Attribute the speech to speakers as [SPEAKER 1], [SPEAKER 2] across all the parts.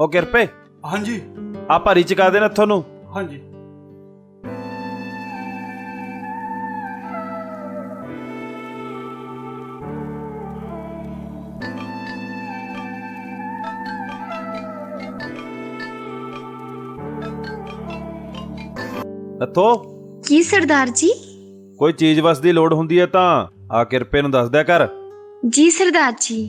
[SPEAKER 1] ਉਹ ਕਿਰਪੇ।
[SPEAKER 2] ਹਾਂਜੀ।
[SPEAKER 1] ਆ ਭਾਰੀ ਚਕਾ ਦੇਣਾ ਤੁਹਾਨੂੰ।
[SPEAKER 2] ਹਾਂਜੀ।
[SPEAKER 1] ਨੱਥੋ।
[SPEAKER 3] जी सरदार जी।
[SPEAKER 1] ਕੋਈ ਚੀਜ਼ ਵਸ ਦੀ ਲੋੜ ਹੁੰਦੀ ਹੈ ਤਾਂ ਆ ਕਿਰਪੇ ਨੂੰ ਦੱਸ ਦਿਆ ਕਰ।
[SPEAKER 3] जी सरदार जी।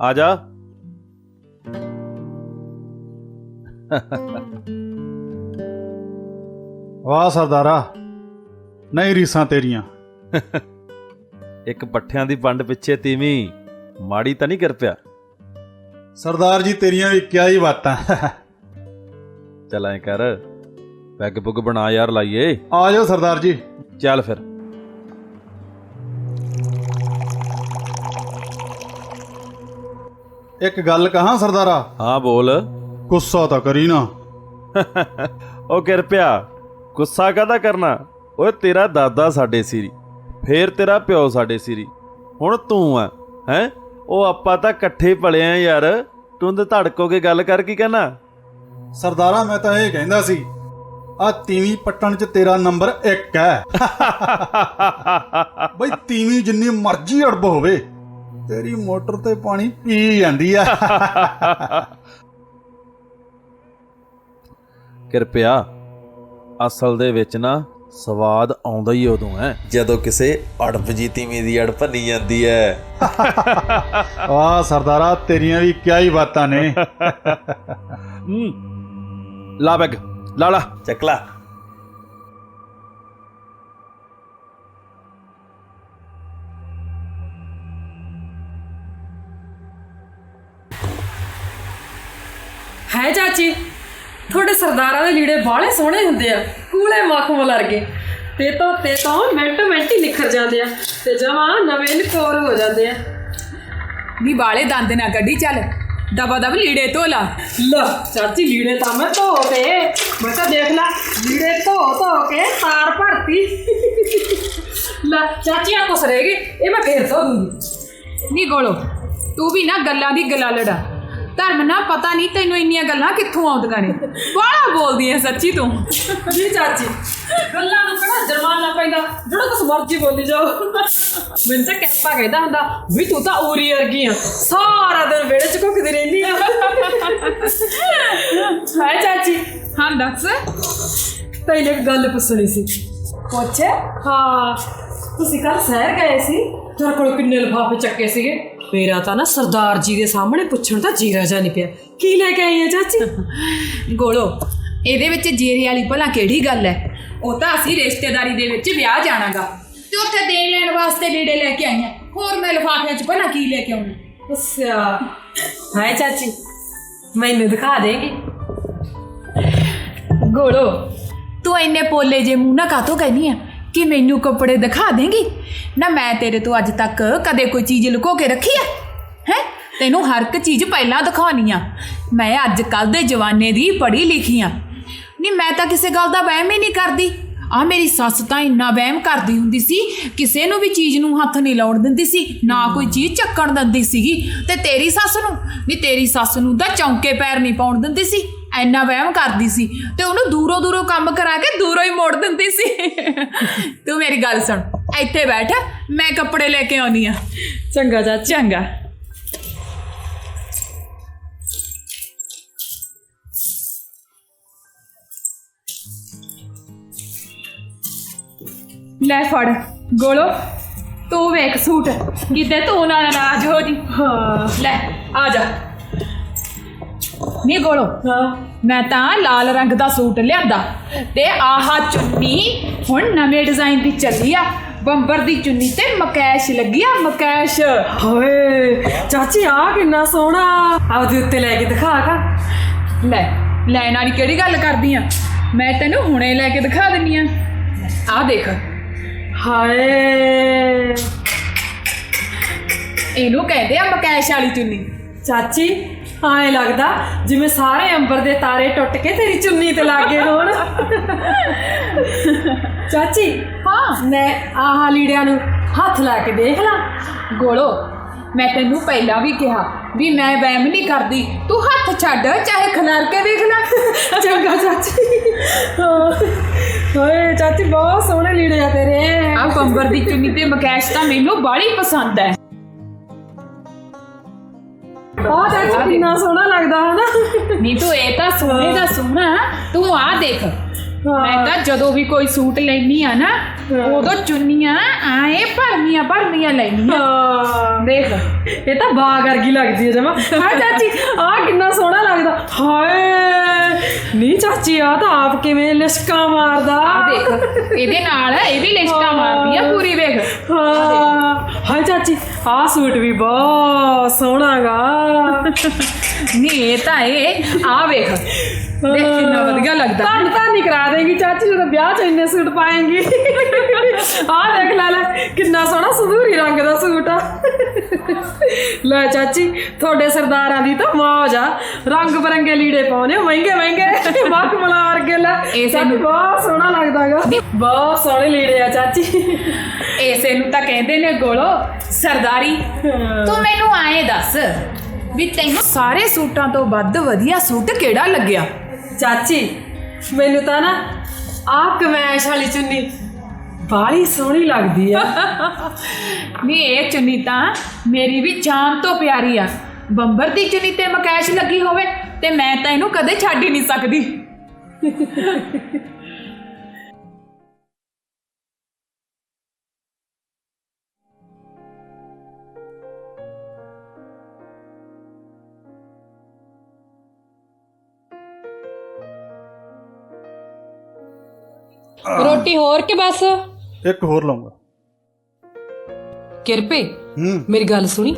[SPEAKER 1] ਆ ਜਾ।
[SPEAKER 2] ਵਾਹ ਸਰਦਾਰਾ, ਨਹੀਂ ਰੀਸਾਂ ਤੇਰੀਆਂ।
[SPEAKER 1] ਇੱਕ ਪੱਠਿਆਂ ਦੀ ਵੰਡ ਪਿੱਛੇ ਤੀਵੀਂ ਮਾੜੀ ਤਾਂ ਨਹੀਂ ਕਿਰਪਿਆ।
[SPEAKER 2] ਸਰਦਾਰ ਜੀ ਤੇਰੀਆਂ ਵੀ ਕਿਆ ਹੀ ਬਾਤਾਂ।
[SPEAKER 1] ਚੱਲ ਐ ਕਰ, ਪੈਗ ਪੁੱਗ ਬਣਾ ਯਾਰ, ਲਾਈਏ।
[SPEAKER 2] ਆ ਜਾਓ ਸਰਦਾਰ ਜੀ।
[SPEAKER 1] ਚੱਲ ਫਿਰ।
[SPEAKER 2] ਇੱਕ ਗੱਲ ਕਹਾਂ ਸਰਦਾਰਾ।
[SPEAKER 1] ਹਾਂ ਬੋਲ।
[SPEAKER 2] ਗੁੱਸਾ ਤਾਂ ਕਰੀ ਨਾ।
[SPEAKER 1] ਉਹ ਕਿਰਪਿਆ, ਗੁੱਸਾ ਕਾਹਦਾ ਕਰਨਾ? ਓਏ ਤੇਰਾ ਦਾਦਾ ਸਾਡੇ ਸਿਰੀ, ਫੇਰ ਤੇਰਾ ਪਿਓ ਸਾਡੇ ਸਿਰੀ, ਹੁਣ ਤੂੰ ਆ ਹੈਂ। ਉਹ ਆਪਾਂ ਤਾਂ ਇਕੱਠੇ ਪਲੇ ਆ ਯਾਰ। ਟੁੰਦ ਧੜਕੋ ਕੇ ਗੱਲ ਕਰ, ਕੀ ਕਹਿਣਾ?
[SPEAKER 2] ਸਰਦਾਰਾ ਮੈਂ ਤਾਂ ਇਹ ਕਹਿੰਦਾ ਸੀ, ਆ ਤੀਵੀਂ ਪੱਟਣ 'ਚ ਤੇਰਾ ਨੰਬਰ 1 ਹੈ। ਬਈ ਤੀਵੀਂ ਜਿੰਨੀ ਮਰਜ਼ੀ ਅੜਬ ਹੋਵੇ, ਤੇਰੀ ਮੋਟਰ ਤੇ ਪਾਣੀ ਪੀ ਜਾਂਦੀ ਆ।
[SPEAKER 1] ਕਿਰਪਿਆ, ਅਸਲ ਦੇ ਵਿੱਚ ਨਾ ਸਵਾਦ ਆਉਂਦਾ ਹੀ ਉਦੋਂ ਹੈ ਜਦੋਂ ਕਿਸੇ ਅੜਬ ਜੀ ਤੀਵੀਂ ਦੀ ਅੜ ਭੰਨੀ ਜਾਂਦੀ ਹੈ।
[SPEAKER 2] ਵਾਹ ਸਰਦਾਰਾ, ਤੇਰੀਆਂ ਵੀ ਕਿਆ ਹੀ ਬਾਤਾਂ ਨੇ।
[SPEAKER 1] ਲਾ ਬੈਗ, ਲਾ ਚੱਕ ਲਾ।
[SPEAKER 4] ਹੈ ਚਾਚੀ, ਤੁਹਾਡੇ ਸਰਦਾਰਾਂ ਦੇ ਲੀੜੇ ਬਾਹਲੇ ਸੋਹਣੇ ਹੁੰਦੇ ਆ, ਕੂਲੇ ਮਖਮਲ ਵਰਗੇ। ਤੇ ਤੋਂ ਮਿੰਟ ਹੀ ਨਿਖਰ ਜਾਂਦੇ ਆ ਤੇ ਜਮਾਂ ਨਵੇਂ ਨਿਕੋਰ ਹੋ ਜਾਂਦੇ ਆ।
[SPEAKER 5] ਨੀ ਬਾਲੇ ਦੰਦ ਨਾ ਕੱਢੀ, ਚੱਲ ਦਬਾ ਦਬ ਲੀੜੇ ਧੋ ਲਾ।
[SPEAKER 4] ਲਾ ਚਾਚੀ, ਲੀੜੇ ਤਾਂ ਮੈਂ ਧੋਤੇ, ਮੈਂ ਤਾਂ ਦੇਖ ਲਾ ਲੀੜੇ ਧੋ ਕੇ ਤਾਰ ਭਰਤੀ। ਲਾ ਚਾਚੀ, ਆ ਕੁਛ ਰਹਿ ਗਏ, ਇਹ ਮੈਂ ਫੇਰ ਧੋ ਦੂੰਗੀ।
[SPEAKER 5] ਨੀ ਗੋਲੋ, ਤੂੰ ਵੀ ਨਾ ਗੱਲਾਂ ਦੀ ਗੱਲਾਂ ਲੜਾ। ਧਰਮ ਨਾ ਪਤਾ ਨਹੀਂ ਤੈਨੂੰ ਇੰਨੀਆਂ ਗੱਲਾਂ ਕਿੱਥੋਂ ਆਉਂਦੀਆਂ ਨੇ। ਬਾਹਲਾ ਬੋਲਦੀ ਐ ਸੱਚੀ ਤੂੰ।
[SPEAKER 4] ਜੀ ਚਾਚੀ, ਗੱਲਾਂ ਨੂੰ ਕਿਹੜਾ ਜੁਰਮਾਨਾ ਪੈਂਦਾ, ਜਿਹੜਾ ਕੁਛ ਮਰਜ਼ੀ ਬੋਲੀ ਜਾਓ। ਮੈਨੂੰ ਤਾਂ ਕੈਪਾ ਕਹਿੰਦਾ ਹੁੰਦਾ ਵੀ ਤੂੰ ਤਾਂ ਊਰੀ ਵਰਗੀ ਆ, ਸਾਰਾ ਦਿਨ ਵਿਹੜੇ 'ਚ ਘੁੱਕਦੀ ਰਹਿੰਦੀ ਆ। ਹਾਏ ਚਾਚੀ।
[SPEAKER 5] ਹਾਂ ਦੱਸ।
[SPEAKER 4] ਤੈਨੂੰ ਇੱਕ ਗੱਲ ਪੁੱਛਣੀ ਸੀ।
[SPEAKER 5] ਪੁੱਛ।
[SPEAKER 4] ਹਾਂ, ਤੁਸੀਂ ਕੱਲ ਸ਼ਹਿਰ ਗਏ ਸੀ, ਤੇਰੇ ਕੋਲ ਕਿੰਨੇ ਲਿਫਾਫੇ ਚੱਕੇ ਸੀਗੇ? ਮੇਰਾ ਤਾਂ ਨਾ ਸਰਦਾਰ ਜੀ ਦੇ ਸਾਹਮਣੇ ਪੁੱਛਣ ਦਾ ਜੀਰਾ ਜਾ ਨਹੀਂ ਪਿਆ, ਕੀ ਲੈ ਕੇ ਆਈ ਆ ਚਾਚੀ?
[SPEAKER 5] ਗੋਲੋ, ਇਹਦੇ ਵਿੱਚ ਜੀਰੇ ਵਾਲੀ ਭਲਾ ਕਿਹੜੀ ਗੱਲ ਐ? ਉਹ ਤਾਂ ਅਸੀਂ ਰਿਸ਼ਤੇਦਾਰੀ ਦੇ ਵਿੱਚ ਵਿਆਹ ਜਾਣਾਗਾ ਤੇ ਉੱਥੇ ਦੇਣ ਲੈਣ ਵਾਸਤੇ ਲੀੜੇ ਲੈ ਕੇ ਆਈਆਂ। ਹੋਰ ਮੈਂ ਲਿਫਾਫਿਆਂ 'ਚ ਭਲਾ ਕੀ ਲੈ ਕੇ ਆਉਣਾ?
[SPEAKER 4] ਅੱਛਾ। ਹਾਏ ਚਾਚੀ, ਮੈਨੂੰ ਦਿਖਾ ਦੇਗੀ?
[SPEAKER 5] ਗੋਲੋ, ਤੂੰ ਇੰਨੇ ਪੋਲੇ ਜੇ ਮੂੰਹ ਨਾਲ ਕਾਹਤੋਂ ਕਹਿੰਦੀ ਆ ਕਿ ਮੈਨੂੰ ਕੱਪੜੇ ਦਿਖਾ ਦੇਂਗੀ? ਨਾ ਮੈਂ ਤੇਰੇ ਤੋਂ ਅੱਜ ਤੱਕ ਕਦੇ ਕੋਈ ਚੀਜ਼ ਲੁਕੋ ਕੇ ਰੱਖੀ ਆ? ਹੈ ਤੈਨੂੰ ਹਰ ਇੱਕ ਚੀਜ਼ ਪਹਿਲਾਂ ਦਿਖਾਉਣੀ ਆ। ਮੈਂ ਅੱਜ ਕੱਲ੍ਹ ਦੇ ਜਵਾਨੇ ਦੀ ਪੜ੍ਹੀ ਲਿਖੀ ਆ। ਨਹੀਂ, ਮੈਂ ਤਾਂ ਕਿਸੇ ਗੱਲ ਦਾ ਵਹਿਮ ਹੀ ਨਹੀਂ ਕਰਦੀ। ਆ ਮੇਰੀ ਸੱਸ ਤਾਂ ਇੰਨਾ ਵਹਿਮ ਕਰਦੀ ਹੁੰਦੀ ਸੀ, ਕਿਸੇ ਨੂੰ ਵੀ ਚੀਜ਼ ਨੂੰ ਹੱਥ ਨਹੀਂ ਲਾਉਣ ਦਿੰਦੀ ਸੀ, ਨਾ ਕੋਈ ਚੀਜ਼ ਚੱਕਣ ਦਿੰਦੀ ਸੀਗੀ। ਤੇ ਤੇਰੀ ਸੱਸ ਨੂੰ ਤਾਂ ਚੌਂਕੇ ਪੈਰ ਨਹੀਂ ਪਾਉਣ ਦਿੰਦੀ ਸੀ, ਇੰਨਾ ਵਹਿਮ ਕਰਦੀ ਸੀ। ਤੇ ਉਹਨੂੰ ਦੂਰੋਂ ਕੰਮ ਕਰਾ ਕੇ ਦੂਰੋਂ ਹੀ ਮੋੜ ਦਿੰਦੀ ਸੀ। ਤੂੰ ਮੇਰੀ ਗੱਲ ਸੁਣ, ਇੱਥੇ ਬੈਠ, ਮੈਂ ਕੱਪੜੇ ਲੈ ਕੇ ਆਉਣੀ ਆ।
[SPEAKER 4] ਚੰਗਾ ਚਾਚੀ।
[SPEAKER 5] ਚੰਗਾ। ਲੈ ਫੜ ਗੋਲੋ, ਤੂੰ ਵੇਖ ਸੂਟ ਕਿਤੇ ਤੂੰ ਨਾ ਨਾਰਾਜ਼ ਹੋ ਜੀ।
[SPEAKER 4] ਹਾਂ
[SPEAKER 5] ਲੈ ਆ ਜਾ। ਨੀ ਗੋਲੋ,
[SPEAKER 4] ਹਾਂ,
[SPEAKER 5] ਮੈਂ ਤਾਂ ਲਾਲ ਰੰਗ ਦਾ ਸੂਟ ਲਿਆਂਦਾ ਤੇ ਆਹ ਚੁੰਨੀ ਹੁਣ ਨਵੇਂ ਡਿਜ਼ਾਈਨ ਦੀ ਚੱਲੀ ਆ। ਬੰਬਰ ਦੀ ਚੁੰਨੀ ਤੇ ਮਕੈਸ਼ ਲੱਗੀ ਆ, ਮਕੈਸ਼।
[SPEAKER 4] ਹਾਏ ਚਾਚੀ, ਆ ਕਿੰਨਾ ਸੋਹਣਾ। ਆਪਦੇ ਉੱਤੇ ਲੈ ਕੇ ਦਿਖਾ ਕਰ।
[SPEAKER 5] ਲੈ ਲੈਣ ਵਾਲੀ ਕਿਹੜੀ ਗੱਲ ਕਰਦੀ ਆ? ਮੈਂ ਤੈਨੂੰ ਹੁਣੇ ਲੈ ਕੇ ਦਿਖਾ ਦਿੰਨੀ ਆ। ਆਹ ਦੇਖ।
[SPEAKER 4] ਹਾਏ,
[SPEAKER 5] ਇਹਨੂੰ ਕਹਿੰਦੇ ਆ ਮਕੈਸ਼ ਵਾਲੀ ਚੁੰਨੀ।
[SPEAKER 4] ਚਾਚੀ ਐਂ ਲੱਗਦਾ ਜਿਵੇਂ ਸਾਰੇ ਅੰਬਰ ਦੇ ਤਾਰੇ ਟੁੱਟ ਕੇ ਤੇਰੀ ਚੁੰਨੀ ਤੇ ਲੱਗ ਗਏ ਹੋਣ। ਚਾਚੀ,
[SPEAKER 5] ਹਾਂ,
[SPEAKER 4] ਮੈਂ ਆਹ ਲੀੜਿਆਂ ਨੂੰ ਹੱਥ ਲਾ ਕੇ ਦੇਖ ਲਾ।
[SPEAKER 5] ਗੋਲੋ ਮੈਂ ਤੈਨੂੰ ਪਹਿਲਾਂ ਵੀ ਕਿਹਾ ਵੀ ਮੈਂ ਵਹਿਮ ਨਹੀਂ ਕਰਦੀ, ਤੂੰ ਹੱਥ ਛੱਡ ਚਾਹੇ ਖਨਾਰ ਕੇ ਵੇਖ ਲੈ।
[SPEAKER 4] ਚੰਗਾ ਚਾਚੀ। ਓਏ ਚਾਚੀ ਬਹੁਤ ਸੋਹਣੇ ਲੀੜੇ ਆ ਤੇਰੇ।
[SPEAKER 5] ਆ ਬੰਬਰ ਦੀ ਚੁੰਨੀ ਤੇ ਮਕੈਸ਼ ਤਾਂ ਮੈਨੂੰ ਬਾਹਲੀ ਪਸੰਦ ਹੈ।
[SPEAKER 4] ਆਹ ਚਾਚੀ ਕਿੰਨਾ ਸੋਹਣਾ ਲੱਗਦਾ ਹੈ ਨਾ।
[SPEAKER 5] ਨਹੀਂ ਤੂੰ ਇਹ ਤਾਂ ਸੋਹਣੇ ਦਾ ਸੋਹਣਾ, ਤੂੰ ਆ ਦੇਖ। ਮੈਂ ਤਾਂ ਜਦੋਂ ਵੀ ਕੋਈ ਸੂਟ ਲੈਣੀ ਆ ਨਾ ਉਦੋਂ ਚੁੰਨੀਆਂ ਆਏ ਭਰਮੀਆਂ ਲੈਣੀਆਂ। ਦੇਖ
[SPEAKER 4] ਇਹ ਤਾਂ ਬਾਗ ਵਰਗੀ ਲੱਗਦੀ ਹੈ ਜਮਾ। ਹਾਏ ਚਾਚੀ ਆਹ ਕਿੰਨਾ ਸੋਹਣਾ ਲੱਗਦਾ। ਹਾਏ ਨਹੀਂ ਚਾਚੀ ਆ ਤਾਂ ਆਪ ਕਿਵੇਂ ਲਿਸ਼ਕਾ ਮਾਰਦਾ।
[SPEAKER 5] ਆ ਦੇਖ ਇਹਦੇ ਨਾਲ ਇਹ ਵੀ ਲਿਸ਼ਕਾ ਮਾਰਦੀ ਆ ਪੂਰੀ, ਵੇਖ।
[SPEAKER 4] ਹਾਂ ਹਾਏ ਚਾਚੀ ਆਹ ਸੂਟ ਵੀ ਬਹੁਤ ਸੋਹਣਾ ਗਾ।
[SPEAKER 5] ਨਹੀਂ ਇਹ ਤਾਂ ਇਹ ਆ ਵੇਖ, ਦੇਖ ਕਿੰਨਾ ਵਧੀਆ ਲੱਗਦਾ।
[SPEAKER 4] ਤਾਂ ਨਹੀਂ ਕਰਾ ਦੇਂਗੀ ਚਾਚੀ ਜਦੋਂ ਵਿਆਹ 'ਚ ਇੰਨੇ ਸੂਟ ਪਾਏਂਗੀ। ਆਹ ਦੇਖ ਲੈ ਕਿੰਨਾ ਸੋਹਣਾ ਸੰਧੂਰੀ ਰੰਗ ਦਾ ਸੂਟ ਆ। ਲੈ ਚਾਚੀ ਤੁਹਾਡੇ ਸਰਦਾਰਾਂ ਦੀ ਤਾਂ ਮੌਜ ਆ, ਰੰਗ ਬਰੰਗੇ ਲੀੜੇ ਪਾਉਣੇ ਮਹਿੰਗੇ ਮਖਮਲਾਂ ਵਰਗੇ। ਲੈ
[SPEAKER 5] ਇਸੇ
[SPEAKER 4] ਨੂੰ ਬਹੁਤ ਸੋਹਣਾ ਲੱਗਦਾ ਗਾ। ਬਹੁਤ ਸੋਹਣੇ ਲੀੜੇ ਆ ਚਾਚੀ।
[SPEAKER 5] ਇਸੇ ਨੂੰ ਤਾਂ ਕਹਿੰਦੇ ਨੇ ਗੋਲੋ ਸਰਦਾਰੀ। ਤੂੰ ਮੈਨੂੰ ਆਏ ਦੱਸ ਵੀ ਤੈਨੂੰ ਸਾਰੇ ਸੂਟਾਂ ਤੋਂ ਵੱਧ ਵਧੀਆ ਸੂਟ ਕਿਹੜਾ ਲੱਗਿਆ?
[SPEAKER 4] ਚਾਚੀ ਮੈਨੂੰ ਤਾਂ ਨਾ ਆਹ ਕਮੈਸ਼ ਵਾਲੀ ਚੁੰਨੀ ਬਾਹਲੀ ਸੋਹਣੀ ਲੱਗਦੀ ਆ।
[SPEAKER 5] ਨਹੀਂ ਇਹ ਚੁੰਨੀ ਤਾਂ ਮੇਰੀ ਵੀ ਜਾਨ ਤੋਂ ਪਿਆਰੀ ਆ। ਬੰਬਰ ਦੀ ਚੁੰਨੀ ਤੇ ਮਕੈਸ਼ ਲੱਗੀ ਹੋਵੇ ਤੇ ਮੈਂ ਤਾਂ ਇਹਨੂੰ ਕਦੇ ਛੱਡ ਹੀ ਨਹੀਂ ਸਕਦੀ।
[SPEAKER 4] ਰੋਟੀ ਹੋਰ ਕਿ ਬਸ?
[SPEAKER 2] ਇੱਕ ਹੋਰ ਲਾਉਂਗਾ।
[SPEAKER 4] ਕਿਰਪੇ ਮੇਰੀ ਗੱਲ ਸੁਣੀ।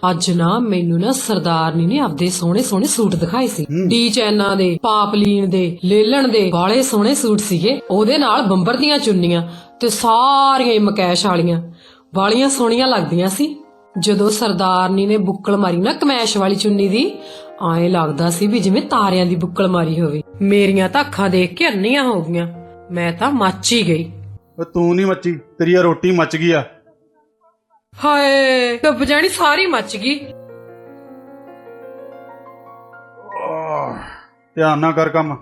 [SPEAKER 4] ਅੱਜ ਨਾ ਮੈਨੂੰ ਨਾ ਸਰਦਾਰਨੀ ਨੇ ਆਪਦੇ ਸੋਹਣੇ ਸੋਹਣੇ ਸੂਟ ਦਿਖਾਏ ਸੀ। ਡੀ ਚੈਨਾ ਦੇ, ਪਾਪਲੀਨ ਦੇ, ਲੇਲਣ ਦੇ ਬਾਲੇ ਸੋਹਣੇ ਸੂਟ ਸੀਗੇ। ਉਹਦੇ ਨਾਲ ਬੰਬਰ ਦੀਆਂ ਚੁੰਨੀਆਂ ਤੇ ਸਾਰੀਆਂ ਮਕੈਸ਼ ਵਾਲੀਆਂ ਬਾਲੀਆਂ ਸੋਹਣੀਆਂ ਲੱਗਦੀਆਂ ਸੀ। ਜਦੋਂ ਸਰਦਾਰਨੀ ਨੇ ਬੁੱਕਲ ਮਾਰੀ ਨਾ ਕਮੈਸ਼ ਵਾਲੀ ਚੁੰਨੀ ਦੀ, ਐਂ ਲੱਗਦਾ ਸੀ ਵੀ ਜਿਵੇਂ ਤਾਰਿਆਂ ਦੀ ਬੁੱਕਲ ਮਾਰੀ ਹੋਵੇ। ਮੇਰੀਆਂ ਤਾਂ ਅੱਖਾਂ ਦੇਖ ਕੇ ਅੰਨੀਆਂ ਹੋ ਗਈਆਂ। ਮੈਂ ਤਾਂ ਮੱਚ ਹੀ ਗਈ।
[SPEAKER 2] ਓਏ ਤੂੰ ਨਹੀਂ ਮੱਚੀ, ਤੇਰੀ ਆ ਰੋਟੀ ਮੱਚ ਗਈ ਆ।
[SPEAKER 4] ਹਾਏ ਡੁੱਬ ਜਾਣੀ ਸਾਰੀ ਮੱਚ ਗਈ।
[SPEAKER 2] ਧਿਆਨ ਨਾਲ ਕਰ ਕੰਮ।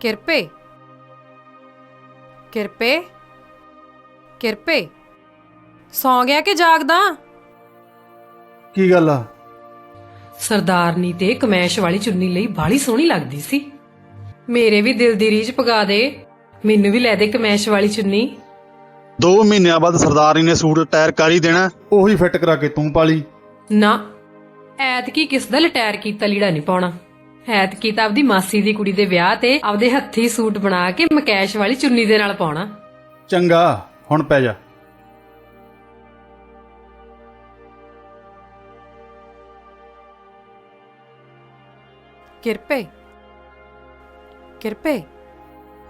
[SPEAKER 4] ਕਿਰਪੇ ਕਿਰਪੇ ਕਿਰਪੇ ਸੌਂ ਗਿਆ ਕਿ ਜਾਗਦਾ?
[SPEAKER 2] ਕੀ ਗੱਲ ਆ?
[SPEAKER 4] ਸਰਦਾਰਨੀ ਤੇ ਕਮੈਸ਼ ਵਾਲੀ ਚੁੰਨੀ ਲਈ ਬਾਲੀ ਸੋਹਣੀ ਲੱਗਦੀ ਸੀ। ਮੇਰੇ ਵੀ ਦਿਲ ਦੀ ਰੀਝ ਪਗਾ ਦੇ, ਮੈਨੂੰ ਵੀ ਲੈ ਦੇ ਕਮੈਸ਼ ਵਾਲੀ ਚੁੰਨੀ।
[SPEAKER 2] 2 ਮਹੀਨਿਆਂ ਬਾਅਦ ਸਰਦਾਰੀ ਨੇ ਸੂਟ ਟਾਇਰ ਕਰ ਹੀ ਦੇਣਾ, ਉਹੀ ਫਿੱਟ ਕਰਾ ਕੇ ਤੂੰ ਪਾ ਲਈ।
[SPEAKER 4] ਨਾ ਐਤਕੀ ਕਿਸ ਦਾ ਲਟਾਇਰ ਕੀਤਾ ਲੀੜਾ ਨਹੀਂ ਪਾਉਣਾ। ਐਤਕੀ ਤਾਂ ਆਪਦੀ ਮਾਸੀ ਦੀ ਕੁੜੀ ਦੇ ਵਿਆਹ ਤੇ ਆਪਦੇ ਹੱਥੀ ਸੂਟ ਬਣਾ ਕੇ ਮਕੈਸ਼ ਵਾਲੀ ਚੁੰਨੀ ਦੇ ਨਾਲ ਪਾਉਣਾ।
[SPEAKER 2] ਚੰਗਾ ਹੁਣ ਪੈ ਜਾ।
[SPEAKER 4] ਕਿਰਪੇ ਕਿਰਪੇ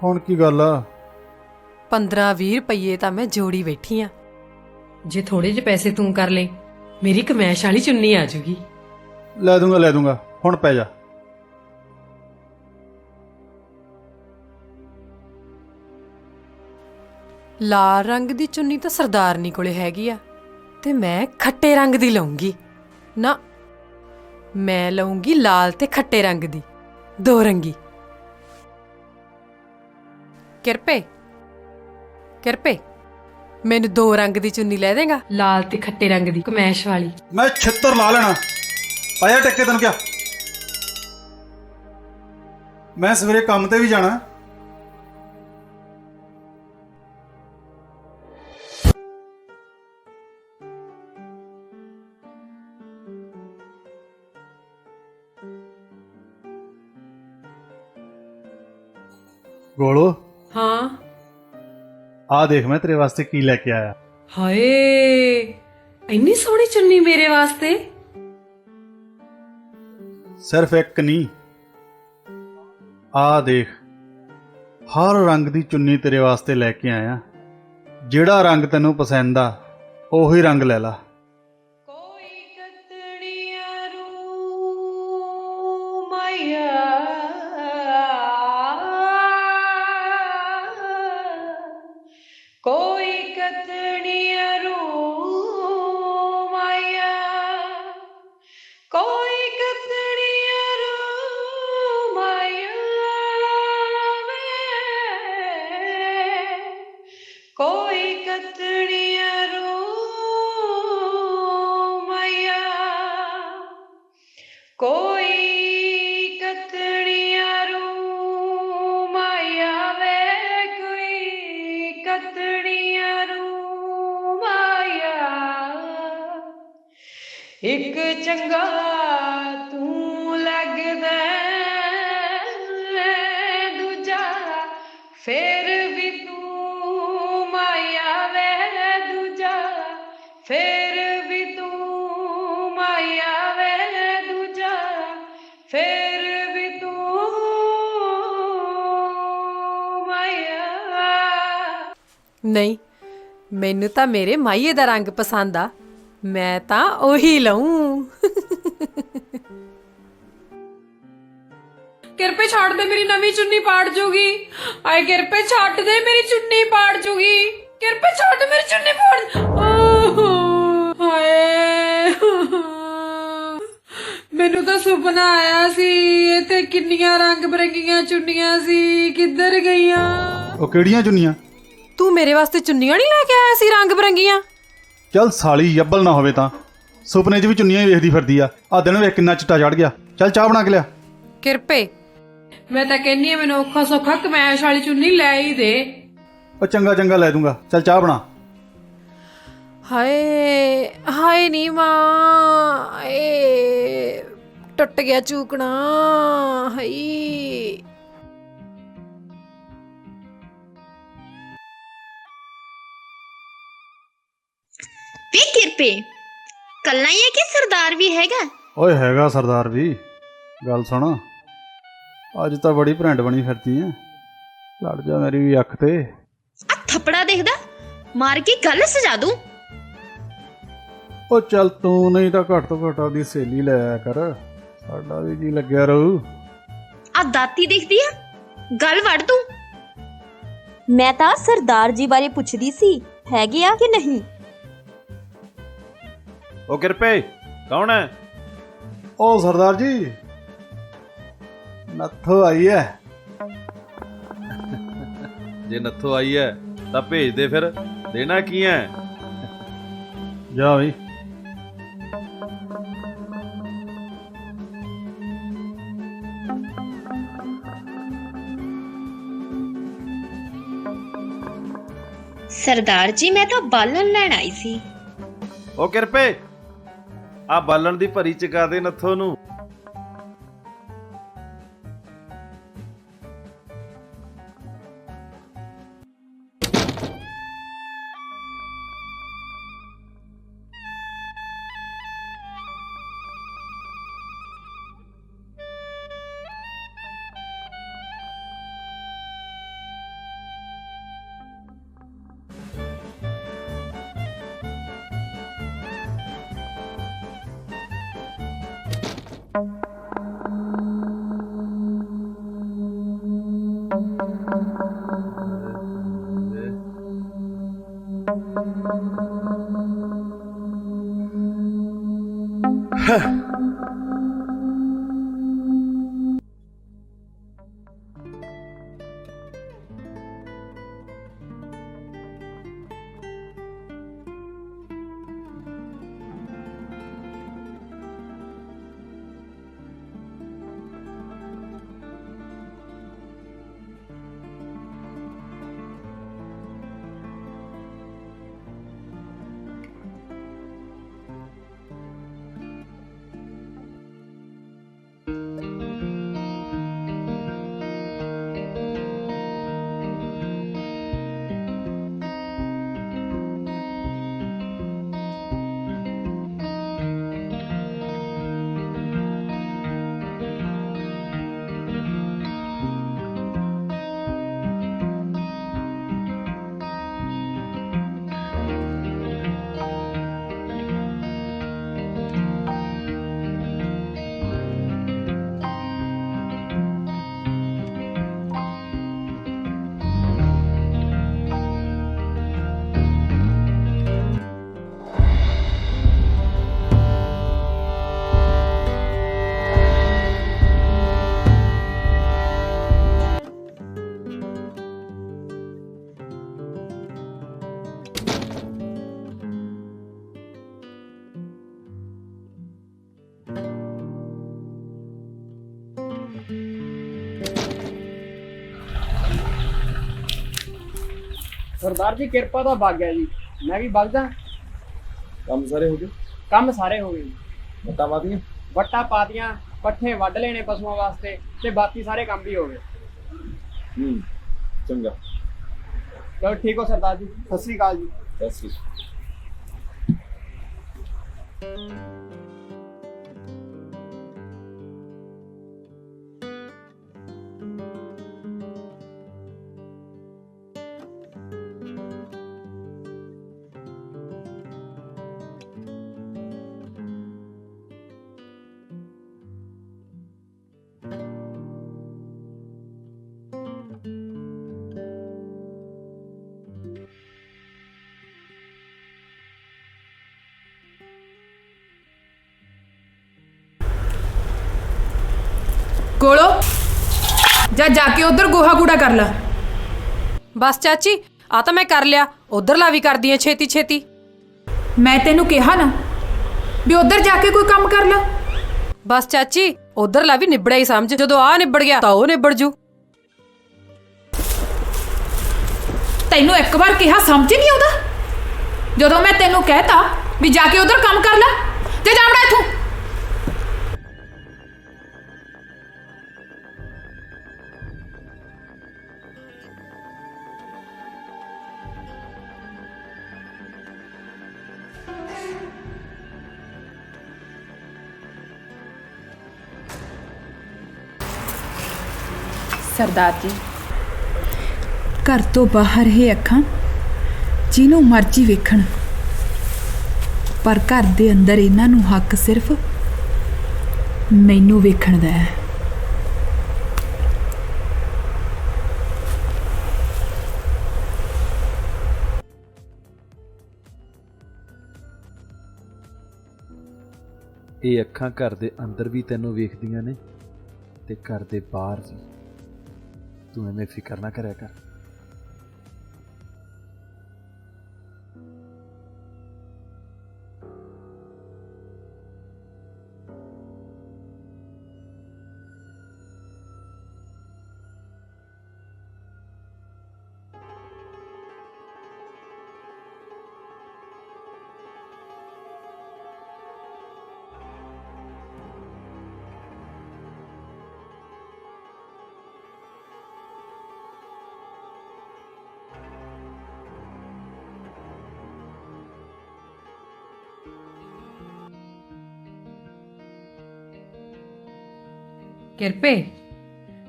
[SPEAKER 2] ਹੁਣ ਕੀ ਗੱਲ ਆ?
[SPEAKER 4] 15-20 ਰੁਪਏ ਤਾਂ ਮੈਂ ਜੋੜੀ ਬੈਠੀ ਆ। ਜੇ ਥੋੜੇ ਜਿਹੇ ਪੈਸੇ ਤੂੰ ਕਰ ਲੈ, ਮੇਰੀ ਕਮੈਸ਼ ਵਾਲੀ ਚੁੰਨੀ ਆ ਜੂਗੀ।
[SPEAKER 2] ਲੈ ਦੂੰਗਾ ਹੁਣ ਪੈ ਜਾ।
[SPEAKER 4] ਲਾਲ ਰੰਗ ਦੀ ਚੁੰਨੀ ਤਾਂ ਸਰਦਾਰਨੀ ਕੋਲੇ ਹੈਗੀ ਆ ਤੇ ਮੈਂ ਖੱਟੇ ਰੰਗ ਦੀ ਲਊਂਗੀ। ਨਾ, ਮੈਂ ਲਊਂਗੀ ਲਾਲ ਤੇ ਖੱਟੇ ਰੰਗ ਦੀ, ਦੋ ਰੰਗੀ। ਕਿਰਪੇ ਮੈਨੂੰ ਦੋ ਰੰਗ ਦੀ ਚੁੰਨੀ ਲੈ ਦੇਗਾ, ਲਾਲ ਤੇ ਖੱਟੇ ਰੰਗ ਦੀ ਕਮੈਸ਼ ਵਾਲੀ।
[SPEAKER 2] ਮੈਂ ਛਿੱਤਰ ਲਾ ਲੈਣਾ। ਆਇਆ ਟੱਕੇ ਤੈਨੂੰ ਕਿਹਾ, ਮੈਂ ਸਵੇਰੇ ਕੰਮ ਤੇ ਵੀ ਜਾਣਾ। ਗੋਲੋ,
[SPEAKER 4] ਹਾਂ,
[SPEAKER 2] ਆ ਦੇਖ ਮੈਂ ਤੇਰੇ ਵਾਸਤੇ ਕੀ ਲੈ ਕੇ ਆਇਆ।
[SPEAKER 4] ਹਾਏ ਇੰਨੀ ਸੋਹਣੀ ਚੁੰਨੀ ਮੇਰੇ ਵਾਸਤੇ।
[SPEAKER 2] ਸਿਰਫ ਇੱਕ ਨਹੀਂ, ਆ ਦੇਖ ਹਰ ਰੰਗ ਦੀ ਚੁੰਨੀ ਤੇਰੇ ਵਾਸਤੇ ਲੈ ਕੇ ਆਇਆ। ਜਿਹੜਾ ਰੰਗ ਤੈਨੂੰ ਪਸੰਦ ਆ ਉਹੀ ਰੰਗ ਲੈ ਲਾ।
[SPEAKER 4] ਕੋਈ ਕਤੜੀਆਂ ਰੂ ਮਾਇਆ, ਕੋਈ ਕਤੜੀਆਂ ਰੂ ਮਾਇਆ, ਕੋਈ ਕਤੜੀਆਂ ਰੂ ਮਾਇਆ ਵੇ, ਕੋਈ ਕਤੜੀਆਂ ਰੂ ਮਾਇਆ, ਕੋਈ ਕਤੜੀਆਂ ਰੂ ਮਾਇਆ ਵੇ, ਕੋਈ ਕਤੜੀਆਂ ਰੂ ਮਾਇਆ। ਇੱਕ ਚੰਗਾ ਤੂੰ ਲੱਗਦਾ, ਦੂਜਾ ਫੇਰ ਵੀ ਤੂੰ ਮਾਇਆ ਵੇ, ਦੂਜਾ ਫੇਰ ਵੀ ਤੂੰ ਮਾਇਆ ਵੇ, ਦੂਜਾ ਫੇਰ ਵੀ ਤੂੰ ਮਾਇਆ। ਨਹੀਂ, ਮੈਨੂੰ ਤਾਂ ਮੇਰੇ ਮਾਈਏ ਦਾ ਰੰਗ ਪਸੰਦ ਆ, ਮੈਂ ਤਾਂ ਉਹੀ ਲਊਂ। ਕਿਰਪੇ ਛੱਡ ਦੇ, ਮੇਰੀ ਨਵੀਂ ਚੁੰਨੀ ਪਾੜ ਜੂਗੀ। ਆਏ ਕਿਰਪੇ ਛੱਡ ਦੇ, ਮੇਰੀ ਚੁੰਨੀ ਪਾੜ ਜੂਗੀ। ਕਿਰਪੇ ਛੱਡ, ਮੇਰੀ ਚੁੰਨੀ ਪਾੜ। ਹਾਏ ਮੈਨੂੰ ਤਾਂ ਸੁਪਨਾ ਆਇਆ ਸੀ, ਇੱਥੇ ਕਿੰਨੀਆਂ ਰੰਗ ਬਰੰਗੀਆਂ ਚੁੰਨੀਆਂ ਸੀ, ਕਿੱਧਰ ਗਈਆਂ?
[SPEAKER 2] ਉਹ ਕਿਹੜੀਆਂ ਚੁੰਨੀਆਂ?
[SPEAKER 4] ਤੂੰ ਮੇਰੇ ਵਾਸਤੇ ਚੁੰਨੀਆਂ ਨਹੀਂ ਲੈ ਕੇ ਆਇਆ ਸੀ ਰੰਗ ਬਰੰਗੀਆਂ?
[SPEAKER 2] ਚੱਲ ਸਾਲੀ ਅੱਬਲ ਨਾ ਹੋਵੇ ਤਾਂ ਸੁਪਨੇ 'ਚ ਵੀ ਚੁੰਨੀਆਂ ਹੀ ਵੇਖਦੀ ਫਿਰਦੀ ਆ। ਆ ਦਿਨ ਵੇਖ ਕਿੰਨਾ ਚਿੱਟਾ ਚੜ ਗਿਆ। ਚੱਲ ਚਾਹ ਬਣਾ ਕੇ ਲਿਆ।
[SPEAKER 4] ਕਿਰਪੇ ਮੈਂ ਤਾਂ ਕਹਿੰਨੀ ਆ ਮੈਨੂੰ ਔਖਾ ਸੌਖਾ ਕਮੈਸ਼ ਵਾਲੀ ਚੁੰਨੀ ਲੈ ਹੀ ਦੇ।
[SPEAKER 2] ਉਹ ਚੰਗਾ ਚੰਗਾ ਲੈ ਦੂੰਗਾ, ਚੱਲ ਚਾਹ ਬਣਾ।
[SPEAKER 4] ਹਾਏ ਹਾਏ ਨੀ ਮਾਂ, ਏ ਟੁੱਟ ਗਿਆ ਚੂਕਣਾ। ਹਾਏ
[SPEAKER 3] ਵੇ ਕਿਰਪੇ, ਕੱਲਾ ਹੀ ਹੈ ਕਿ ਸਰਦਾਰ ਵੀ ਹੈਗਾ?
[SPEAKER 2] ਓਏ ਹੈਗਾ ਸਰਦਾਰ ਵੀ। ਗੱਲ ਸੁਣ, ਅੱਜ ਤਾਂ ਬੜੀ ਭਰੈਂਟ ਬਣੀ ਫਿਰਦੀ ਐ। ਲੜ ਜਾ ਮੇਰੀ ਵੀ ਅੱਖ ਤੇ।
[SPEAKER 3] ਆ ਥੱਪੜਾ ਦੇਖਦਾ, ਮਾਰ ਕੇ ਗੱਲ ਸਜਾ ਦੂੰ।
[SPEAKER 2] ਉਹ ਚੱਲ ਤੂੰ ਨਹੀਂ ਤਾਂ ਘੱਟ ਤੋਂ ਘੱਟ ਆਪਦੀ ਸਹੇਲੀ ਲੈ ਆਇਆ ਕਰ, ਸਾਡਾ ਵੀ ਜੀ ਲੱਗਿਆ ਰਹੂ।
[SPEAKER 3] ਆ ਦਾਤੀ ਦਿਖਦੀ ਆ, ਗੱਲ ਵੜ ਦੂੰ।
[SPEAKER 6] ਮੈਂ ਤਾਂ ਸਰਦਾਰ ਜੀ ਬਾਰੇ ਪੁੱਛਦੀ ਸੀ, ਹੈਗੇ ਆ ਕਿ ਨਹੀਂ?
[SPEAKER 1] ਉਹ ਕਿਰਪੇ ਕੌਣ ਹੈ?
[SPEAKER 2] ਉਹ ਸਰਦਾਰ ਜੀ, ਨੱਥੋ ਆਈ ਐ।
[SPEAKER 1] ਜੇ ਨੱਥੋਂ ਆਈ ਹੈ ਤਾਂ ਭੇਜ ਦੇ, ਫਿਰ ਦੇਣਾ ਕੀ ਹੈ?
[SPEAKER 2] ਜਾ ਬਈ।
[SPEAKER 3] ਸਰਦਾਰ ਜੀ, ਮੈਂ ਤਾਂ ਬਾਲਣ ਲੈਣ ਆਈ ਸੀ।
[SPEAKER 1] ਉਹ ਕਿਰਪੇ ਆ ਬਾਲਣ ਦੀ ਭਰੀ ਚਕਾ ਦੇ ਨੱਥੋਂ ਨੂੰ।
[SPEAKER 7] सरदार जी किरपा तो भाग गया जी। मैं भी भाग जा।
[SPEAKER 8] ਕੰਮ ਸਾਰੇ ਹੋ ਗਏ
[SPEAKER 7] ਕੰਮ ਸਾਰੇ ਹੋ ਗਏ।
[SPEAKER 8] ਬਤਾ ਮਾਦੀਆਂ
[SPEAKER 7] ਵੱਟਾਂ ਪਾਤੀਆਂ, ਪੱਠੇ ਵੱਢ ਲੈਣੇ ਪਸ਼ੂਆਂ ਵਾਸਤੇ ਤੇ ਬਾਕੀ ਸਾਰੇ ਕੰਮ ਵੀ ਹੋ ਗਏ।
[SPEAKER 8] ਚੰਗਾ
[SPEAKER 7] ਚਲੋ ਠੀਕ ਹੋ सरदार जी, सत श्री अकाल जी।
[SPEAKER 8] ਬਸ
[SPEAKER 5] ਕੋਲੋ ਜਾ ਕੇ ਉਧਰ ਗੋਹਾ ਕੂੜਾ ਕਰ ਲਾ।
[SPEAKER 4] ਬਸ ਚਾਚੀ, ਆ ਤਾਂ ਮੈਂ ਕਰ ਲਿਆ, ਉਧਰਲਾ ਵੀ ਕਰਦੀ ਐ ਛੇਤੀ ਛੇਤੀ।
[SPEAKER 5] ਮੈਂ ਤੈਨੂੰ ਕਿਹਾ ਨਾ ਵੀ ਉਧਰ ਜਾ ਕੇ ਕੋਈ ਕੰਮ ਕਰ ਲਾ।
[SPEAKER 4] ਬਸ ਚਾਚੀ, ਉਧਰਲਾ ਵੀ ਨਿਬੜਿਆ ਹੀ ਸਮਝ, ਜਦੋਂ ਆ ਨਿਬੜ ਗਿਆ ਤਾਂ ਉਹ ਨਿਬੜ ਜੂ।
[SPEAKER 5] ਤੈਨੂੰ ਇੱਕ ਵਾਰ ਕਿਹਾ ਸਮਝ ਨਹੀਂ ਆਉਂਦਾ? ਜਦੋਂ ਮੈਂ ਤੈਨੂੰ ਕਹਿਤਾ ਵੀ ਜਾ ਕੇ ਉਧਰ ਕੰਮ ਕਰ ਲੈ ਤੇ ਜਾਵੜਾ ਇੱਥੋਂ। ਸਰਦਾਰ ਜੀ, ਘਰ ਤੋਂ ਬਾਹਰ ਇਹ ਅੱਖਾਂ ਜਿਹਨੂੰ ਮਰਜ਼ੀ ਵੇਖਣ, ਪਰ ਘਰ ਦੇ ਅੰਦਰ ਇਹਨਾਂ ਨੂੰ ਹੱਕ ਸਿਰਫ ਮੈਨੂੰ ਵੇਖਣ ਦਾ ਹੈ।
[SPEAKER 1] ਇਹ ਅੱਖਾਂ ਘਰ ਦੇ ਅੰਦਰ ਵੀ ਤੈਨੂੰ ਵੇਖਦੀਆਂ ਨੇ ਤੇ ਘਰ ਦੇ ਬਾਹਰ ਵੀ। ਤੂੰ ਐਵੇਂ ਫਿਕਰ ਨਾ ਕਰਿਆ ਕਰ।
[SPEAKER 4] ਕਿਰਪੇ,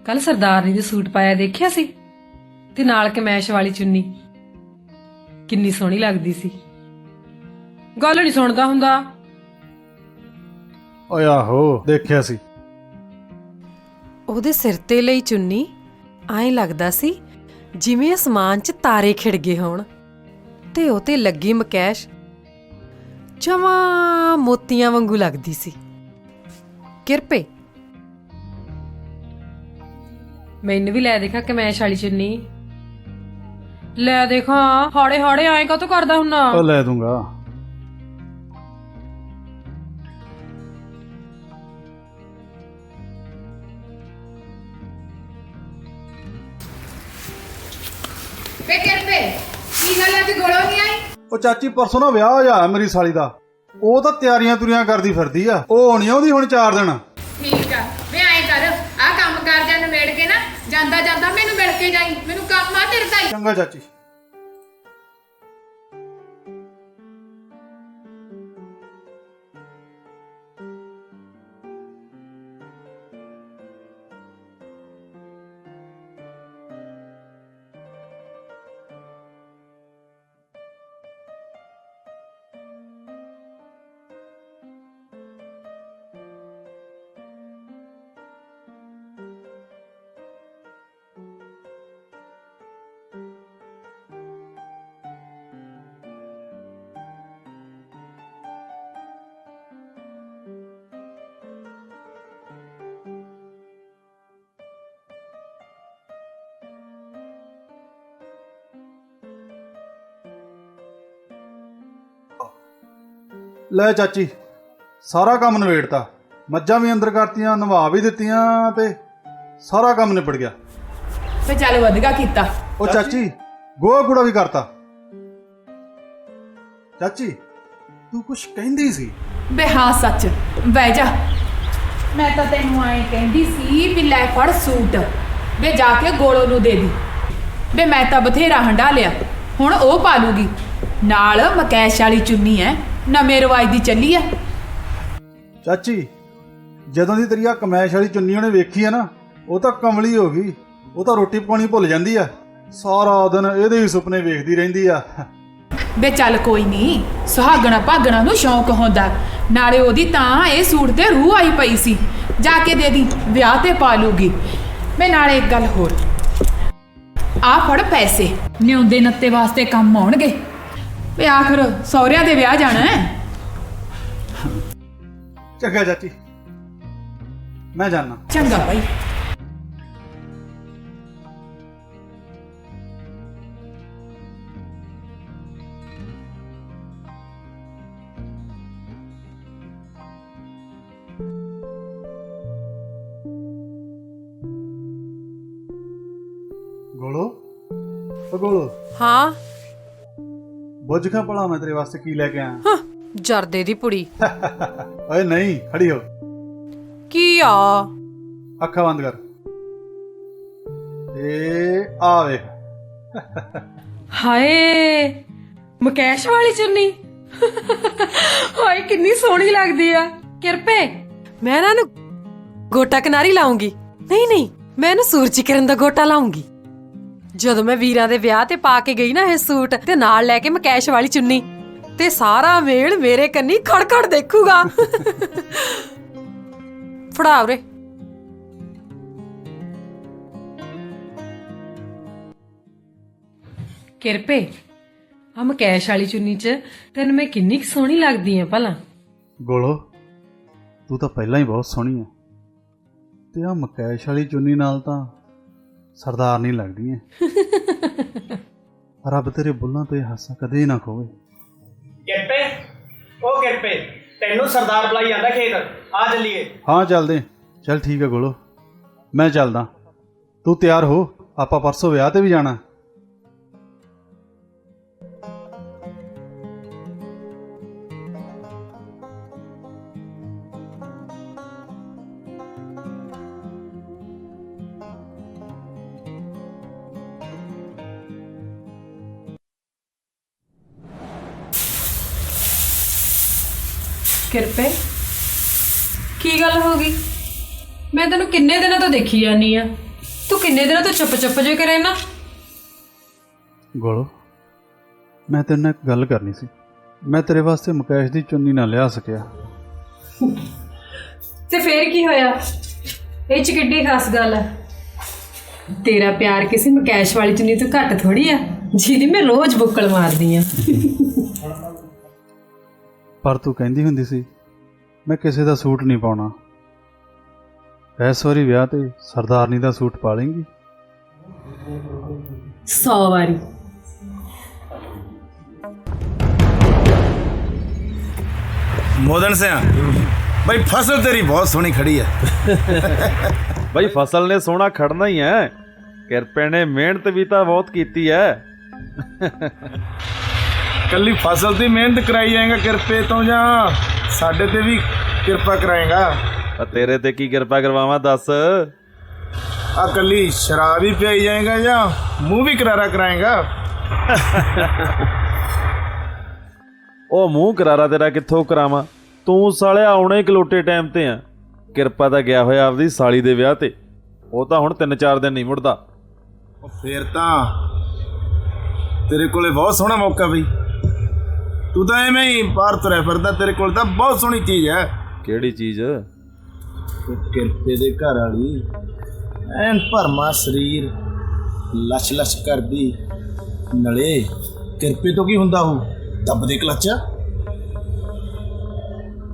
[SPEAKER 4] ਕੱਲ ਸਰਦਾਰਨੀ ਦੇ ਸੂਟ ਪਾਇਆ ਦੇਖਿਆ ਸੀ? ਤੇ ਨਾਲ ਕਮੈਸ਼ ਵਾਲੀ ਚੁੰਨੀ, ਕਿੰਨੀ ਸੋਹਣੀ ਲੱਗਦੀ ਸੀ। ਗੱਲ ਨਹੀਂ ਸੁਣਦਾ ਹੁੰਦਾ।
[SPEAKER 2] ਓਏ ਆਹੋ, ਦੇਖਿਆ ਸੀ।
[SPEAKER 4] ਉਹਦੇ ਸਿਰ ਤੇ ਲਈ ਚੁੰਨੀ ਐਂ ਲੱਗਦਾ ਸੀ ਜਿਵੇਂ ਅਸਮਾਨ 'ਚ ਤਾਰੇ ਖਿੜ ਗਏ ਹੋਣ, ਤੇ ਉਹ ਤੇ ਲੱਗੀ ਮਕੈਸ਼ ਜਮਾਂ ਮੋਤੀਆਂ ਵਾਂਗੂ ਲੱਗਦੀ ਸੀ। ਕਿਰਪੇ ਮੈਨੂੰ ਵੀ ਲੈ ਦੇਖਾ ਕਮੈਸ਼ ਵਾਲੀ ਚੁੰਨੀ। ਲੈ ਦੇਖਾਂ ਹਾੜੇ ਹਾੜੇ ਆਏ ਕਾ ਤੂੰ ਕਰਦਾ ਹੁੰਨਾ।
[SPEAKER 2] ਉਹ ਲੈ ਦੂੰਗਾ।
[SPEAKER 5] ਵੇ ਕਿਰਪੇ ਕੀ ਗੱਲ ਅੱਜ ਗੋਲੋ ਨਹੀਂ ਆਈ?
[SPEAKER 2] ਉਹ ਚਾਚੀ ਪਰਸੋਂ ਨਾ ਵਿਆਹ ਹੋਇਆ ਮੇਰੀ ਸਾਲੀ ਦਾ, ਉਹ ਤਾਂ ਤਿਆਰੀਆਂ ਤੁਰੀਆਂ ਕਰਦੀ ਫਿਰਦੀ ਆ। ਉਹ ਹੋਣੀ ਆ ਉਹਦੀ ਹੁਣ 4 ਦਿਨ।
[SPEAKER 5] ਠੀਕ ਆ ਵੇ ਐਂ ਕਰ ਆ ਕੰਮ ਕਰ ਜਾਂ ਨਿਬੇੜ ਕੇ ਨਾ ਜਾਂਦਾ ਜਾਂਦਾ ਮੈਨੂੰ ਮਿਲ ਕੇ ਜਾਈ, ਮੈਨੂੰ ਕੰਮ ਆ ਤੇਰੇ ਤਾਈ।
[SPEAKER 2] ਚੰਗਾ ਚਾਚੀ। ਲੈ ਚਾਚੀ, ਸਾਰਾ ਕੰਮ ਨਿਬੇੜਤਾ। ਮੱਝਾਂ ਵੀ ਅੰਦਰ ਕਰਤੀਆਂ, ਨਵਾ ਵੀ ਦਿੱਤੀਆਂ ਤੇ ਸਾਰਾ ਕੰਮ ਨਿਬੜ ਗਿਆ।
[SPEAKER 5] ਤੇ ਚੱਲ ਵਧੀਆ ਕੀਤਾ।
[SPEAKER 2] ਉਹ ਚਾਚੀ ਗੋਹਾ ਕੂੜਾ ਵੀ ਕਰਤਾ। ਚਾਚੀ ਤੂੰ ਕੁਛ ਕਹਿੰਦੀ ਸੀ।
[SPEAKER 5] ਬੇ ਹਾਂ ਸੱਚ, ਬਹਿ ਜਾ। ਮੈਂ ਤਾਂ ਤੈਨੂੰ ਆਏ ਕਹਿੰਦੀ ਸੀ ਵੀ ਲੈ ਫੜ ਸੂਟ, ਬੇ ਜਾ ਕੇ ਗੋਲੋ ਨੂੰ ਦੇ ਦੀ। ਬੇ ਮੈਂ ਤਾਂ ਬਥੇਰਾ ਹੰਡਾ ਲਿਆ, ਹੁਣ ਉਹ ਪਾ ਲੂਗੀ। ਨਾਲ ਮਕੈਸ਼ ਵਾਲੀ ਚੁੰਨੀ ਐ, ਨਵੇਂ ਰਿਵਾਜ ਦੀ ਚੱਲੀ ਆ।
[SPEAKER 2] ਚਾਚੀ ਜਦੋਂ ਦੀ ਤੇਰੀ ਆ ਕਮੈਸ਼ ਵਾਲੀ ਚੁੰਨੀ ਉਹਨੇ ਵੇਖੀ ਆ ਨਾ, ਉਹ ਤਾਂ ਕਮਲੀ ਹੋ ਗਈ। ਉਹ ਤਾਂ ਰੋਟੀ ਪਾਣੀ ਭੁੱਲ ਜਾਂਦੀ ਆ, ਸਾਰਾ ਦਿਨ ਇਹਦੇ ਹੀ ਸੁਪਨੇ ਵੇਖਦੀ ਰਹਿੰਦੀ ਆ।
[SPEAKER 5] ਬੇ ਚੱਲ ਕੋਈ ਨਹੀਂ, ਸੁਹਾਗਣਾ ਭਾਗਣਾ ਨੂੰ ਸ਼ੌਂਕ ਹੁੰਦਾ। ਨਾਲੇ ਉਹਦੀ ਤਾਂ ਇਹ ਸੂਟ ਤੇ ਰੂਹ ਆਈ ਪਈ ਸੀ, ਜਾ ਕੇ ਦੇ ਦੀ, ਵਿਆਹ ਤੇ ਪਾ ਲੂਗੀ। ਮੈਂ ਨਾਲੇ ਇੱਕ ਗੱਲ ਹੋਰ, ਆ ਫੜ ਪੈਸੇ, ਨਿਉਂਦੇ ਨੱਤੇ ਵਾਸਤੇ ਕੰਮ ਆਉਣਗੇ। ਵੇ ਆਖਰ ਸਹੁਰਿਆਂ ਦੇ ਵਿਆਹ ਜਾਣਾ ਹੈ।
[SPEAKER 2] ਚੰਗਾ ਚਾਚੀ, ਮੈਂ ਜਾਣਾ।
[SPEAKER 5] ਚੰਗਾ ਭਾਈ।
[SPEAKER 2] ਗੋਲੋ, ਉਹ ਗੋਲੋ,
[SPEAKER 4] ਹਾਂ
[SPEAKER 2] ਬੁੱਝ ਖਾਂ ਭਲਾ ਮੈਂ ਤੇਰੇ ਵਾਸਤੇ ਕੀ ਲੈ ਕੇ ਆਇਆ।
[SPEAKER 4] ਹਾਂ ਜਰਦੇ ਦੀ ਪੁੜੀ।
[SPEAKER 2] ਓਏ ਨਹੀਂ, ਖੜੀ ਹੋ।
[SPEAKER 4] ਕੀ ਆ?
[SPEAKER 2] ਅੱਖਾਂ ਬੰਦ ਕਰ। ਇਹ ਆ ਵੇਖ।
[SPEAKER 4] ਹਾਏ ਮਕੈਸ਼ ਵਾਲੀ ਚੁੰਨੀ। ਹਾਏ ਕਿੰਨੀ ਸੋਹਣੀ ਲੱਗਦੀ ਆ। ਕਿਰਪੇ ਮੈਂ ਨਾ ਨੂੰ ਗੋਟਾ ਕਿਨਾਰੀ ਲਾਉਂਗੀ। ਨਹੀਂ ਨਹੀਂ, ਮੈਂ ਇਹਨੂੰ ਸੂਰਜੀ ਕਿਰਨ ਦਾ ਗੋਟਾ ਲਾਉਂਗੀ। ਜਦੋਂ ਮੈਂ ਵੀਰਾਂ ਦੇ ਵਿਆਹ ਤੇ ਪਾ ਕੇ ਗਈ ਨਾ ਇਹ ਸੂਟ, ਤੇ ਨਾਲ ਲੈ ਕੇ ਮਕੈਸ਼ ਵਾਲੀ ਚੁੰਨੀ, ਤੇ ਸਾਰਾ ਮੇਲ ਮੇਰੇ ਕੰਨੀ ਖੜਖੜ ਦੇਖੂਗਾ। ਫੜਾ ਉਰੇ। ਕਿਰਪੇ ਆ ਮਕੈਸ਼ ਵਾਲੀ ਚੁੰਨੀ ਚ ਤੈਨੂੰ ਮੈਂ ਕਿੰਨੀ ਕੁ ਸੋਹਣੀ ਲੱਗਦੀ ਆ ਭਲਾ।
[SPEAKER 2] ਗੋਲੋ ਤੂੰ ਤਾਂ ਪਹਿਲਾਂ ਹੀ ਬਹੁਤ ਸੋਹਣੀ ਆ, ਤੇ ਆ ਮਕੈਸ਼ ਵਾਲੀ ਚੁੰਨੀ ਨਾਲ ਤਾਂ ਸਰਦਾਰ ਨਹੀਂ ਲੱਗਦੀ ਐ। ਰੱਬ ਤੇਰੇ ਬੁੱਲਾਂ ਤੋਂ ਇਹ ਹਾਸਾ ਕਦੇ ਨਾ ਖੋਵੇ।
[SPEAKER 7] ਕਿਰਪੇ, ਉਹ ਕਿਰਪੇ, ਤੈਨੂੰ ਸਰਦਾਰ ਬੁਲਾਈ ਜਾਂਦਾ ਖੇਤ, ਆ ਚੱਲੀਏ।
[SPEAKER 2] ਹਾਂ ਚੱਲਦੇ। ਚੱਲ ਠੀਕ ਹੈ ਗੋਲੋ, ਮੈਂ ਚੱਲਦਾ। ਤੂੰ ਤਿਆਰ ਹੋ, ਆਪਾਂ ਪਰਸੋਂ ਵਿਆਹ ਤੇ ਵੀ ਜਾਣਾ।
[SPEAKER 4] ਕਿਰਪੇ ਕੀ ਗੱਲ ਹੋ ਗਈ? ਮੈਂ ਤੈਨੂੰ ਕਿੰਨੇ ਦਿਨਾਂ ਤੋਂ ਦੇਖੀ ਜਾਨੀ ਆ, ਤੂੰ ਕਿੰਨੇ ਦਿਨਾਂ ਤੋਂ ਚੁੱਪ ਜੇ ਕਰੇ ਨਾ।
[SPEAKER 2] ਗੋਲੋ ਮੈਂ ਤੇਰੇ ਨਾਲ ਇੱਕ ਗੱਲ ਕਰਨੀ ਸੀ। ਮੈਂ ਤੇਰੇ ਵਾਸਤੇ ਮਕੈਸ਼ ਦੀ ਚੁੰਨੀ ਨਾ ਲਿਆ ਸਕਿਆ।
[SPEAKER 4] ਤੇ ਫੇਰ ਕੀ ਹੋਇਆ? ਇਹ ਚ ਕਿੱਡੀ ਖਾਸ ਗੱਲ ਹੈ? ਤੇਰਾ ਪਿਆਰ ਕਿਸੇ ਮਕੈਸ਼ ਵਾਲੀ ਚੁੰਨੀ ਤੋਂ ਘੱਟ ਥੋੜੀ ਆ, ਜਿਹਦੀ ਮੈਂ ਰੋਜ਼ ਬੁੱਕਲ ਮਾਰਦੀ ਆ।
[SPEAKER 2] ਪਰ ਤੂੰ ਕਹਿੰਦੀ ਹੁੰਦੀ ਸੀ ਮੈਂ ਕਿਸੇ ਦਾ ਸੂਟ ਨਹੀਂ ਪਾਉਣਾ, ਇਸ ਵਾਰੀ ਵਿਆਹ ਤੇ ਸਰਦਾਰਨੀ ਦਾ ਸੂਟ ਪਾ ਲੇਂਗੀ?
[SPEAKER 4] 100 ਵਾਰੀ।
[SPEAKER 9] ਮੋਦਨ ਸਿਆ ਬਈ ਫਸਲ ਤੇਰੀ ਬਹੁਤ ਸੋਹਣੀ ਖੜੀ ਹੈ।
[SPEAKER 1] ਬਈ ਫਸਲ ਨੇ ਸੋਹਣਾ ਖੜਨਾ ਹੀ ਹੈ, ਕਿਰਪੇ ਨੇ ਮਿਹਨਤ ਵੀ ਤਾਂ ਬਹੁਤ ਕੀਤੀ ਹੈ।
[SPEAKER 9] ਕੱਲੀ ਫਸਲ ਦੀ ਮਿਹਨਤ ਕਰਾਈ ਜਾਏਗਾ ਕਿਰਪੇ ਤੋਂ, ਜਾਂ ਸਾਡੇ ਤੇ ਵੀ ਕਿਰਪਾ ਕਰਾਏਗਾ?
[SPEAKER 1] ਤੇਰੇ ਤੇ ਕੀ ਕਿਰਪਾ ਕਰਵਾਵਾਂ ਦੱਸ?
[SPEAKER 9] ਆ ਕੱਲੀ ਸ਼ਰਾਬ ਹੀ ਪਿਆਈ ਜਾਏਗਾ ਜਾਂ ਮੂੰਹ ਵੀ ਕਰਾਰਾ ਕਰਾਏਗਾ?
[SPEAKER 1] ਉਹ ਮੂੰਹ ਕਰਾਰਾ ਤੇਰਾ ਕਿੱਥੋਂ ਕਰਾਵਾਂ, ਤੂੰ ਸਾਲਿਆ ਆਉਣੇ ਕਲੋਟੇ ਟਾਈਮ ਤੇ ਆ। ਕਿਰਪਾ ਤਾਂ ਗਿਆ ਹੋਇਆ ਆਪਦੀ ਸਾਲੀ ਦੇ ਵਿਆਹ ਤੇ, ਉਹ ਤਾਂ ਹੁਣ 3-4 ਦਿਨ ਨਹੀਂ ਮੁੜਦਾ।
[SPEAKER 9] ਫੇਰ ਤਾਂ ਤੇਰੇ ਕੋਲੇ ਬਹੁਤ ਸੋਹਣਾ ਮੌਕਾ ਬਈ, ਤੂੰ ਤਾਂ ਐਵੇਂ ਹੀ ਬਾਹਰ ਤੁਰਿਆ ਫਿਰਦਾ, ਤੇਰੇ ਕੋਲ ਤਾਂ ਬਹੁਤ ਸੋਹਣੀ ਚੀਜ਼ ਹੈ।
[SPEAKER 1] ਕਿਹੜੀ ਚੀਜ਼?
[SPEAKER 9] ਕਿਰਪੇ ਦੇ ਘਰ ਵਾਲੀ ਐਨ ਭਰਮਾ ਸਰੀਰ, ਲਛ ਲਛ ਕਰਦੀ, ਨਲੇ ਕਿਰਪੇ ਤੋਂ ਕੀ ਹੁੰਦਾ ਉਹ ਦੱਬਦੇ ਕਲੱਚ।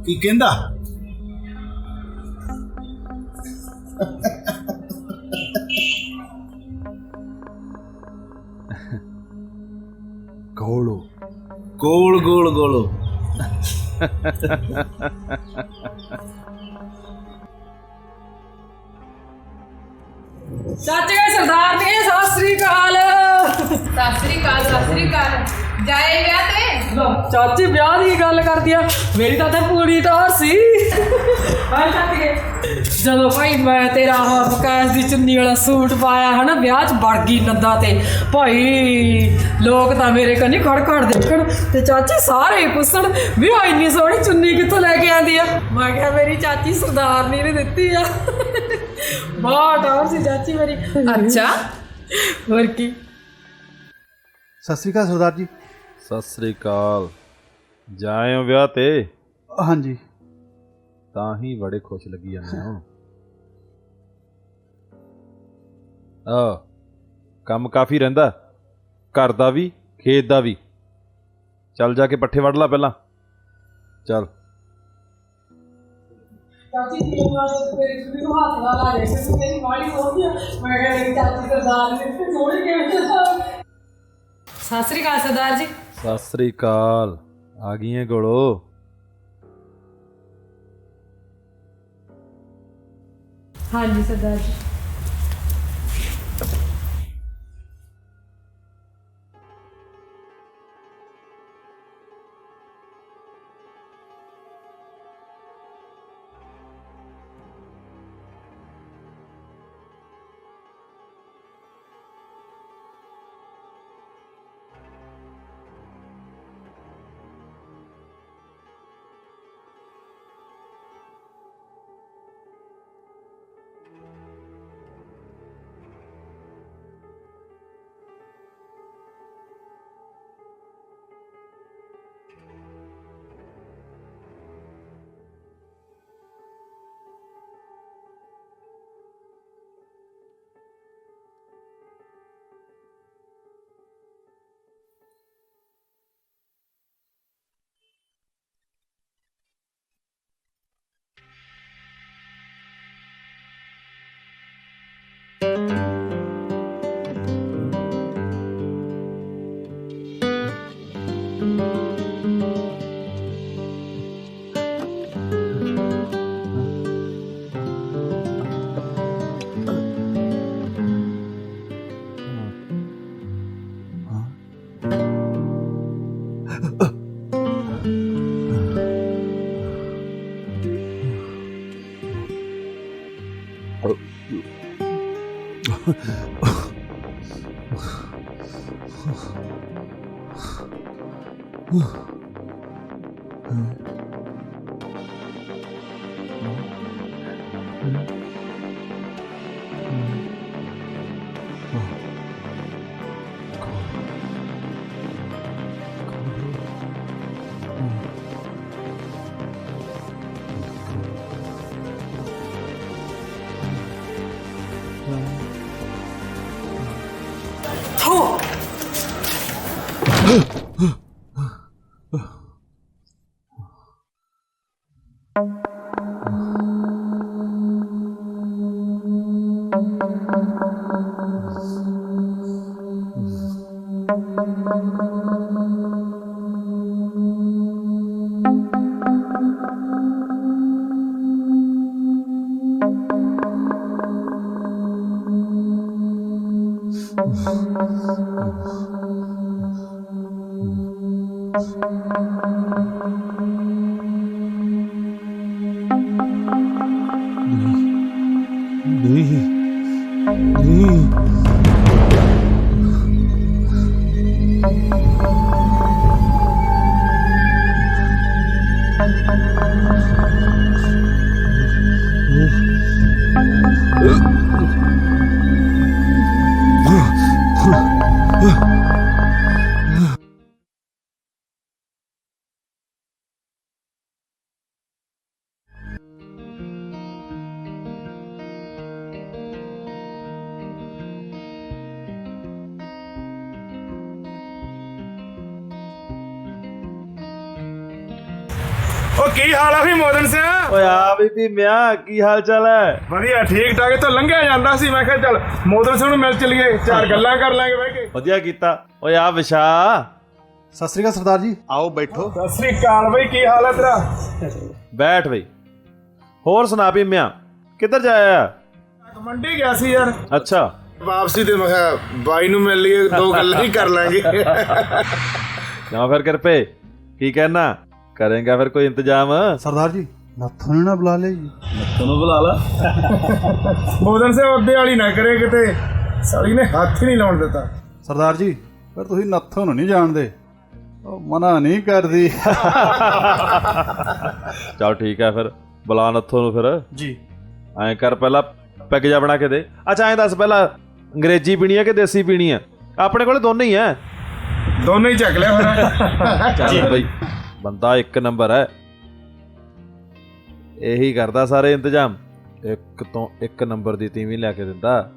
[SPEAKER 9] ਕੀ ਕਹਿੰਦਾ?
[SPEAKER 1] ਗੋਲੋ
[SPEAKER 9] ਗੋਲ ਗੋਲ ਗੋਲੋ।
[SPEAKER 4] ਚਾਚੇ ਸਰਦਾਰ ਨੇ ਸਤਿ ਸ੍ਰੀ ਅਕਾਲ।
[SPEAKER 5] ਸਤਿ ਸ੍ਰੀ ਅਕਾਲ, ਸਤਿ ਸ੍ਰੀ ਅਕਾਲ। ਜਾਏ ਵਿਆਹ ਤੇ?
[SPEAKER 4] ਚਾਚੀ ਵਿਆਹ ਦੀ ਗੱਲ ਕਰਦੀ ਆ, ਮੇਰੀ ਤਾਂ ਤੇ ਪੂਰੀ ਟੌਰ ਸੀ। ਹਾਂ ਚਾਚੀ, ਜਦੋਂ ਭਾਈ ਮੈਂ ਤੇਰਾ ਕੈਸ ਦੀ ਚੁੰਨੀ ਵਾਲਾ ਸੂਟ ਪਾਇਆ ਹਨਾ, ਵਿਆਹ 'ਚ ਵੜ ਗਈ ਨੰਦਾ ਤੇ ਭਾਈ ਲੋਕ ਤਾਂ ਮੇਰੇ ਕੰਨੀ ਖੜ ਦੇਖਣ ਤੇ ਚਾਚੀ ਸਾਰੇ ਹੀ ਪੁੱਛਣ ਵੀ ਆ ਇੰਨੀ ਸੋਹਣੀ ਚੁੰਨੀ ਕਿੱਥੋਂ ਲੈ ਕੇ ਆਂਦੀ ਆ। ਮੈਂ ਕਿਹਾ ਮੇਰੀ ਚਾਚੀ ਸਰਦਾਰਨੀ ਨੇ ਦਿੱਤੀ ਆ। ਬਹੁਤ ਟੌਰ ਸੀ ਚਾਚੀ ਮੇਰੀ।
[SPEAKER 5] ਅੱਛਾ,
[SPEAKER 4] ਹੋਰ ਕੀ।
[SPEAKER 2] ਸਤਿ ਸ੍ਰੀ ਅਕਾਲ ਸਰਦਾਰ ਜੀ।
[SPEAKER 1] ਸਤਿ ਸ੍ਰੀ ਅਕਾਲ। ਜਾਇਓ ਵਿਆਹ ਤੇ?
[SPEAKER 2] ਹਾਂਜੀ।
[SPEAKER 1] ਤਾਂ ਹੀ ਬੜੇ ਖੁਸ਼ ਲੱਗੀ ਜਾਂਦੇ ਹੋ। ਕੰਮ ਕਾਫੀ ਰਹਿੰਦਾ, ਘਰ ਦਾ ਵੀ ਖੇਤ ਦਾ ਵੀ। ਚੱਲ ਜਾ ਕੇ ਪੱਠੇ ਵੱਢ ਲਾ ਪਹਿਲਾਂ, ਚੱਲ।
[SPEAKER 4] ਚਾਚੀ ਮੇਰੀ ਨੂੰ ਹੱਥ ਨਾਲ ਲਾ ਦੇ ਕਿ ਮੇਰੀ ਵਾਲੀ ਸੋਹਣੀ ਆ। ਮੈਂ ਕਿਹਾ ਮੇਰੀ ਚਾਚੀ ਸਰਦਾਰ ਨੇ ਸੋਹਣੀ ਕਿਵੇਂ। ਸਤਿ ਸ੍ਰੀ ਅਕਾਲ ਸਰਦਾਰ ਜੀ।
[SPEAKER 1] ਸਤਿ ਸ੍ਰੀ ਅਕਾਲ। ਆ ਗਈਆਂ ਗੋਲੋ?
[SPEAKER 4] ਹਾਂਜੀ ਸਰਦਾਰ ਜੀ।
[SPEAKER 2] नहीं नहीं
[SPEAKER 9] ਉਹ ਕੀ ਹਾਲ ਆ ਵੀ ਮੋਦਨ ਸਿੰਘ?
[SPEAKER 1] ਓਏ ਆ ਵੀ ਮਿਆਂ ਕੀ ਹਾਲ ਚਾਲ ਹੈ?
[SPEAKER 9] ਵਧੀਆ ਠੀਕ ਠਾਕ। ਇੱਥੋਂ ਲੰਘਿਆ ਜਾਂਦਾ ਸੀ, ਮੈਂ ਕਿਹਾ ਚੱਲ ਮੋਦਨ ਸਿੰਘ ਨੂੰ ਮਿਲ ਚਲੀਏ, ਚਾਰ ਗੱਲਾਂ ਕਰ ਲਾਂਗੇ ਬਹਿ ਕੇ।
[SPEAKER 1] ਵਧੀਆ ਕੀਤਾ। ਓਏ ਆ ਵਿਸ਼ਾ।
[SPEAKER 2] ਸਤਿ ਸ੍ਰੀ ਅਕਾਲ ਸਰਦਾਰ ਜੀ।
[SPEAKER 8] ਆਓ ਬੈਠੋ।
[SPEAKER 9] ਸਤਿ ਸ੍ਰੀ ਅਕਾਲ ਬਈ, ਕੀ ਹਾਲ ਹੈ ਤੇਰਾ?
[SPEAKER 1] ਬੈਠ ਬਈ। ਹੋਰ ਸੁਣਾ ਵੀ ਮਿਆਂ, ਕਿੱਧਰ ਜਾਇਆ?
[SPEAKER 9] ਮੰਡੀ ਗਿਆ ਸੀ ਯਾਰ।
[SPEAKER 1] ਅੱਛਾ।
[SPEAKER 9] ਵਾਪਸੀ ਤੇ ਮੈਂ ਕਿਹਾ ਬਾਈ ਨੂੰ ਮਿਲ ਲਈਏ, ਦੋ ਗੱਲਾਂ ਹੀ ਕਰ ਲਾਂਗੇ।
[SPEAKER 1] ਕਿਉਂ ਫਿਰ ਕਿਰਪੇ, ਕੀ ਕਹਿਣਾ? ਕਰੇਗਾ ਫਿਰ ਕੋਈ ਇੰਤਜ਼ਾਮ?
[SPEAKER 2] ਸਰਦਾਰ ਜੀ ਨੱਥੋਂ ਨੂੰ ਨਾ ਬੁਲਾ ਲਿਆ ਜੀ।
[SPEAKER 1] ਨੱਥੋਂ ਨੂੰ ਬੁਲਾ ਲਾ।
[SPEAKER 9] ਮੋਦਨ ਸਿੰਘ ਉਹਦੇ ਵਾਲੀ ਨਾ ਕਰੇ ਕਿਤੇ, ਸਾਲੀ ਨੇ ਹੱਥ ਹੀ ਨਹੀਂ ਲਾਉਣ ਦਿੱਤਾ।
[SPEAKER 2] ਸਰਦਾਰ ਜੀ ਪਰ ਤੁਸੀਂ ਨੱਥੋਂ ਨੂੰ ਨਹੀਂ ਜਾਣਦੇ, ਉਹ ਮਨਾ ਨਹੀਂ ਕਰਦੀ।
[SPEAKER 1] ਚਲ ਠੀਕ ਹੈ ਫਿਰ ਬੁਲਾ ਨੱਥੋਂ ਨੂੰ ਫਿਰ।
[SPEAKER 2] ਜੀ
[SPEAKER 1] ਐਂ ਕਰ ਪਹਿਲਾਂ ਪੈਗ ਜਾ ਬਣਾ ਕੇ ਦੇ। ਅੱਛਾ ਐਂ ਦੱਸ ਪਹਿਲਾਂ ਅੰਗਰੇਜ਼ੀ ਪੀਣੀ ਹੈ ਕਿ ਦੇਸੀ ਪੀਣੀ ਹੈ? ਆਪਣੇ ਕੋਲੇ ਦੋਨੇ ਹੀ ਹੈ।
[SPEAKER 9] ਦੋਨੋਂ ਹੀ ਚੱਕ ਲਿਆ ਫਿਰ।
[SPEAKER 1] ਚੱਲ ਬਈ ਬੰਦਾ ਇੱਕ ਨੰਬਰ ਹੈ, ਇਹੀ ਕਰਦਾ ਸਾਰੇ ਇੰਤਜ਼ਾਮ। ਇੱਕ ਤੋਂ ਇੱਕ ਨੰਬਰ ਦੀ ਤੀਵੀਂ ਲਿਆ ਕੇ ਦਿੰਦਾ।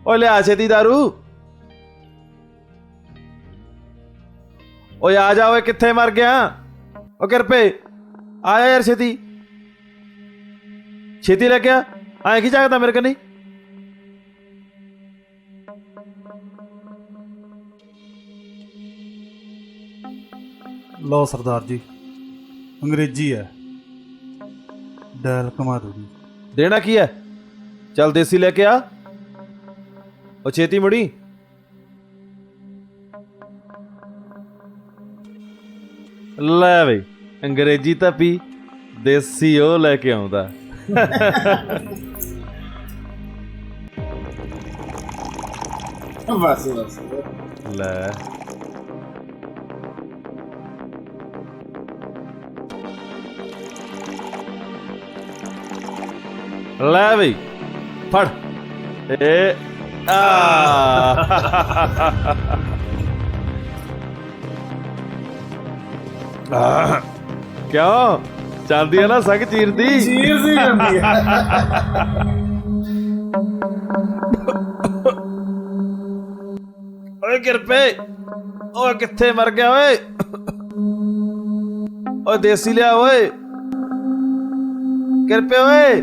[SPEAKER 1] ਓਏ ਲਿਆ ਛੇਤੀ ਦਾਰੂ। ਓਏ ਆ ਜਾ। ਓਏ ਕਿੱਥੇ ਮਰ ਗਿਆ? ਓ ਕਿਰਪੇ ਆ ਜਾ ਯਾਰ, ਛੇਤੀ ਛੇਤੀ ਲੈ ਕੇ ਆ। ਐਂ ਕੀ ਜਾਗਦਾ ਮੇਰੇ ਕਨੀ?
[SPEAKER 2] ਲਓ ਸਰਦਾਰ ਜੀ, ਅੰਗਰੇਜ਼ੀ ਹੈ, ਡੈਲ ਕਮਾ ਦੋ ਜੀ।
[SPEAKER 1] ਦੇਣਾ ਕੀ ਹੈ? ਚੱਲ ਦੇਸੀ ਲੈ ਕੇ ਆ। ਉਹ ਛੇਤੀ ਮੁੜੀ। ਲੈ ਬਈ ਅੰਗਰੇਜ਼ੀ ਤਾਂ ਪੀ, ਦੇਸੀ ਉਹ ਲੈ ਕੇ ਆਉਂਦਾ।
[SPEAKER 9] ਬਸ ਬਸ
[SPEAKER 1] ਲੈ ਲੈ ਬਈ ਫੜ। ਏ ਆ ਕਿਉਂ ਚਾਂਦੀ ਹੈ ਨਾ ਸੰਗ ਚੀਰਦੀ?
[SPEAKER 9] ਚੀਜ਼ ਹੀ ਜਾਂਦੀ ਹੈ।
[SPEAKER 1] ਓਏ ਕਿਰਪੇ, ਓਏ ਕਿੱਥੇ ਮਰ ਗਿਆ ਓਏ? ਓਏ ਦੇਸੀ ਲਿਆ ਓਏ ਕਿਰਪੇ ਓਏ।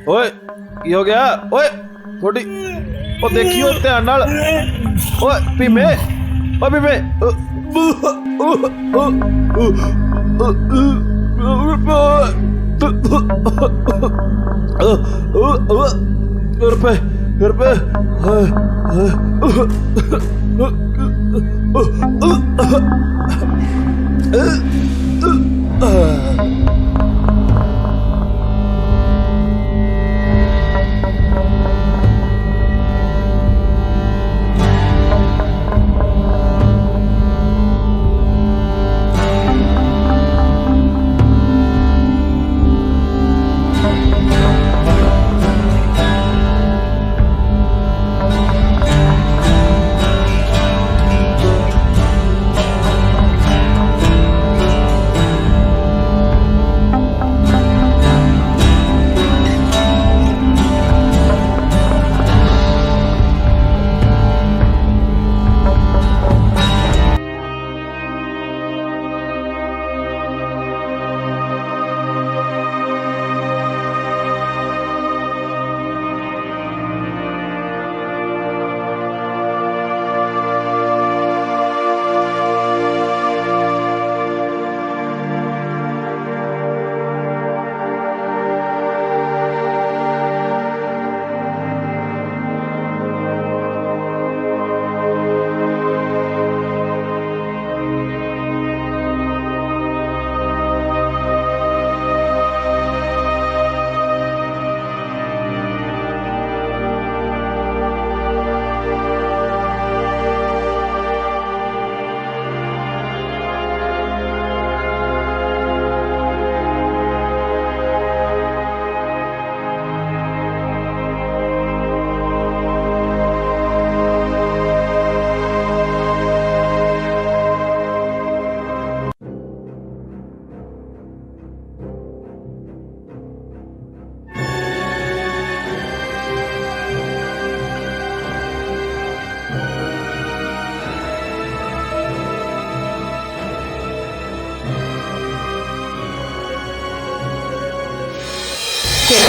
[SPEAKER 1] ਓਏ ਕੀ ਹੋ ਗਿਆ ਓਏ? ਥੋੜੀ ਉਹ ਦੇਖਿਓ ਧਿਆਨ ਨਾਲ। ਓਏ ਭੀਮੇ, ਓਏ ਭੀਮੇ। ਕਿਰਪੇ ਕਿਰਪੇ।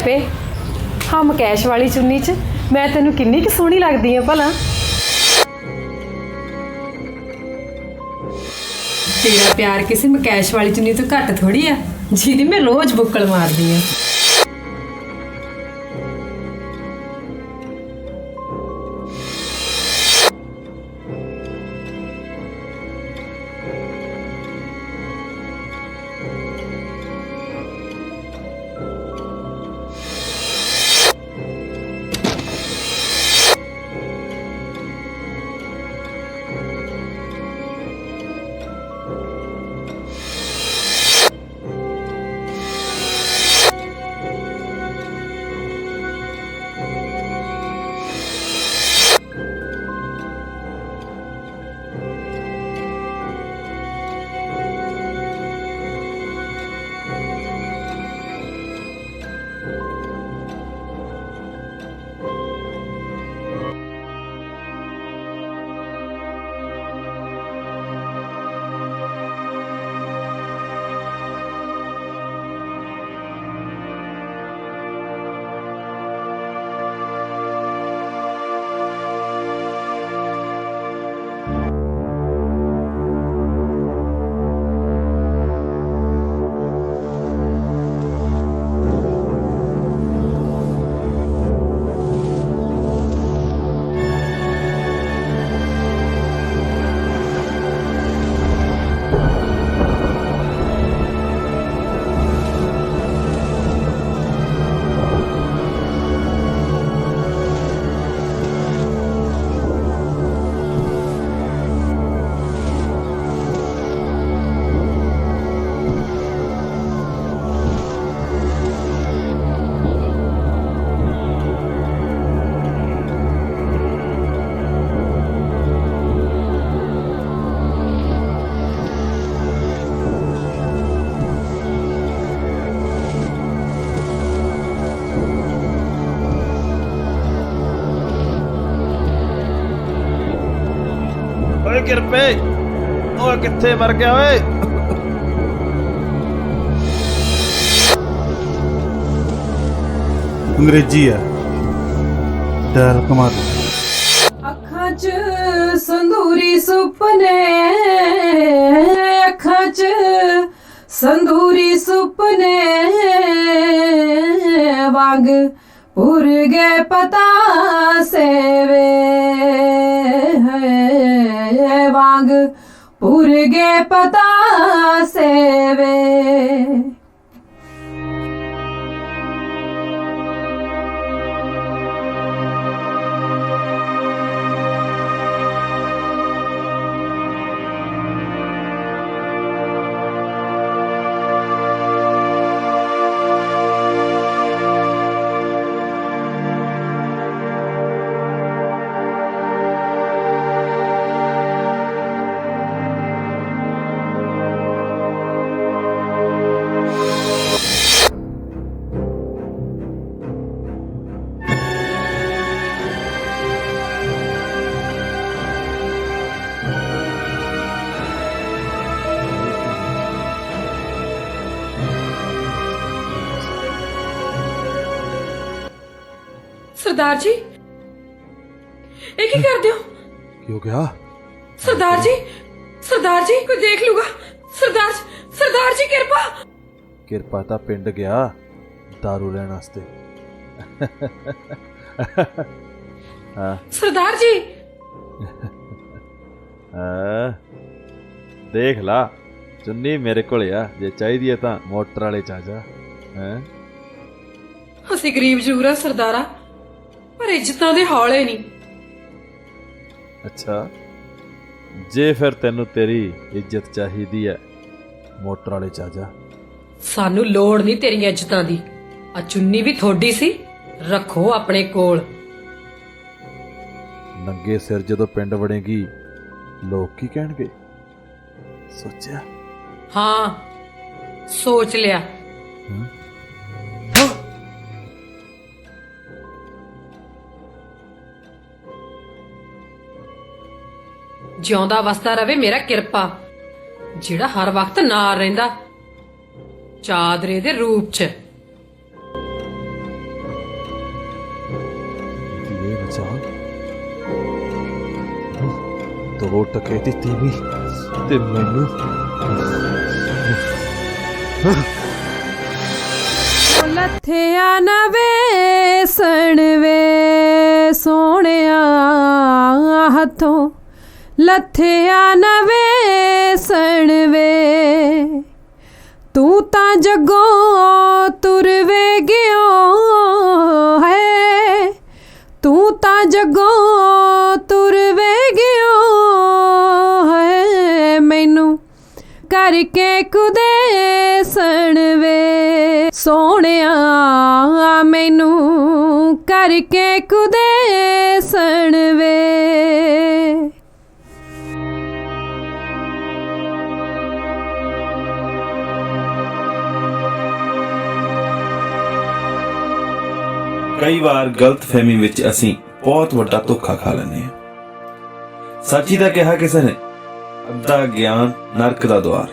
[SPEAKER 4] ਕਿਰਪੇ ਹਾਂ ਮਕੈਸ਼ ਵਾਲੀ ਚੁੰਨੀ 'ਚ ਮੈਂ ਤੈਨੂੰ ਕਿੰਨੀ ਕੁ ਸੋਹਣੀ ਲੱਗਦੀ ਆ ਭਲਾ। ਤੇਰਾ ਪਿਆਰ ਕਿਸੇ ਮਕੈਸ਼ ਵਾਲੀ ਚੁੰਨੀ ਤੋਂ ਘੱਟ ਥੋੜੀ ਆ ਜਿਹਦੀ ਮੈਂ ਰੋਜ਼ ਬੁੱਕਲ ਮਾਰਦੀ ਆ।
[SPEAKER 1] ਓਏ ਕਿਰਪੇ, ਓਏ ਕਿੱਥੇ ਮਰ ਗਿਆ ਓਏ?
[SPEAKER 2] ਅੰਗਰੇਜ਼ੀ ਆ ਡਰ ਕਮਾ ਦੇ।
[SPEAKER 4] ਅੱਖਾਂ 'ਚ ਸੰਦੂਰੀ ਸੁਪਨੇ, ਅੱਖਾਂ 'ਚ ਸੰਦੂਰੀ ਸੁਪਨੇ ਵਾਂਗ ਪੁਰ ਗਏ ਪਤਾਸੇ ਵੇ, ਵਾਂਗ ਪੁਰ ਗਏ ਪਤਾਸੇ ਵੇ। सरदार जी ये की कर दो?
[SPEAKER 1] ਕੀ ਹੋ ਗਿਆ?
[SPEAKER 4] सरदार जी कोई देख लूगा। सरदार जी कृपा।
[SPEAKER 1] ਕਿਰਪਾ ਤਾਂ ਪਿੰਡ ਗਿਆ दारू ਲੈਣ ਵਾਸਤੇ। ਹਾਂ
[SPEAKER 4] सरदार जी
[SPEAKER 1] ਹਾਂ, ਦੇਖ ਲਾ ਚੁੰਨੀ ਮੇਰੇ ਕੋਲ ਆ, ਜੇ ਚਾਹੀਦੀ ਹੈ ਤਾਂ ਮੋਟਰ ਵਾਲੇ ਚ ਆ ਜਾ। ਹੈ
[SPEAKER 4] ਅਸੀਂ ਗਰੀਬ ਜ਼ਰੂਰ ਆ ਸਰਦਾਰਾ, ਪਰ ਇੱਜ਼ਤਾਂ ਦੇ ਹੌਲੇ ਨਹੀਂ।
[SPEAKER 1] ਅੱਛਾ, ਜੇ ਫਿਰ ਤੈਨੂੰ ਤੇਰੀ ਇੱਜ਼ਤ ਚਾਹੀਦੀ ਹੈ ਮੋਟਰ ਵਾਲੇ ਚ ਆ ਜਾ।
[SPEAKER 4] ਸਾਨੂੰ ਲੋੜ ਨਹੀਂ ਤੇਰੀਆਂ ਇੱਜ਼ਤਾਂ ਦੀ, ਆ ਚੁੰਨੀ ਵੀ ਥੋੜੀ ਸੀ, ਰੱਖੋ ਆਪਣੇ ਕੋਲ।
[SPEAKER 1] ਨੰਗੇ ਸਿਰ ਜਦੋਂ ਪਿੰਡ ਵੜੇਗੀ ਲੋਕ ਕੀ ਕਹਿਣਗੇ? ਸੋਚਿਆ?
[SPEAKER 4] ਹਾਂ ਸੋਚ ਲਿਆ। ਜਿਉਂਦਾ ਵਸਦਾ ਰਵੇ ਮੇਰਾ ਕਿਰਪਾ, ਜਿਹੜਾ ਹਰ ਵਕਤ ਨਾਲ ਰਹਿੰਦਾ ਚਾਦਰੇ ਦੇ ਰੂਪ 'ਚ।
[SPEAKER 1] 2 ਟਕੇ ਦੀ ਤੀਵੀਂ ਤੇ ਮੈਨੂੰ
[SPEAKER 4] ਲੱਥਿਆ ਨਾ ਵੇਸਣ ਵੇ ਸੋਹਣਿਆ ਹੱਥੋਂ ਲੱਥਿਆ ਨਾ ਵੇਸਣ ਵੇ ਤੂੰ ਤਾਂ ਜੱਗੋਂ ਤੁਰ ਵੇ ਗਿਓ ਹੈ ਤੂੰ ਤਾਂ ਜੱਗੋਂ ਤੁਰ ਵੇ ਗਿਓ ਹੈ ਮੈਨੂੰ ਕਰਕੇ ਕੁਦੇਸਣ ਵੇ ਸੋਹਣਿਆ ਮੈਨੂੰ ਕਰਕੇ ਕੁਦੇਸਣ ਵੇ।
[SPEAKER 1] ਕਈ ਵਾਰ ਗਲਤਫਹਿਮੀ ਵਿੱਚ ਅਸੀਂ ਬਹੁਤ ਵੱਡਾ ਧੋਖਾ ਖਾ ਲੈਂਦੇ ਹਾਂ। ਸੱਚੀ ਦਾ ਕਿਹਾ ਕਿਸੇ ਨੇ, ਅੱਧਾ ਗਿਆਨ ਨਰਕ ਦਾ ਦੁਆਰ।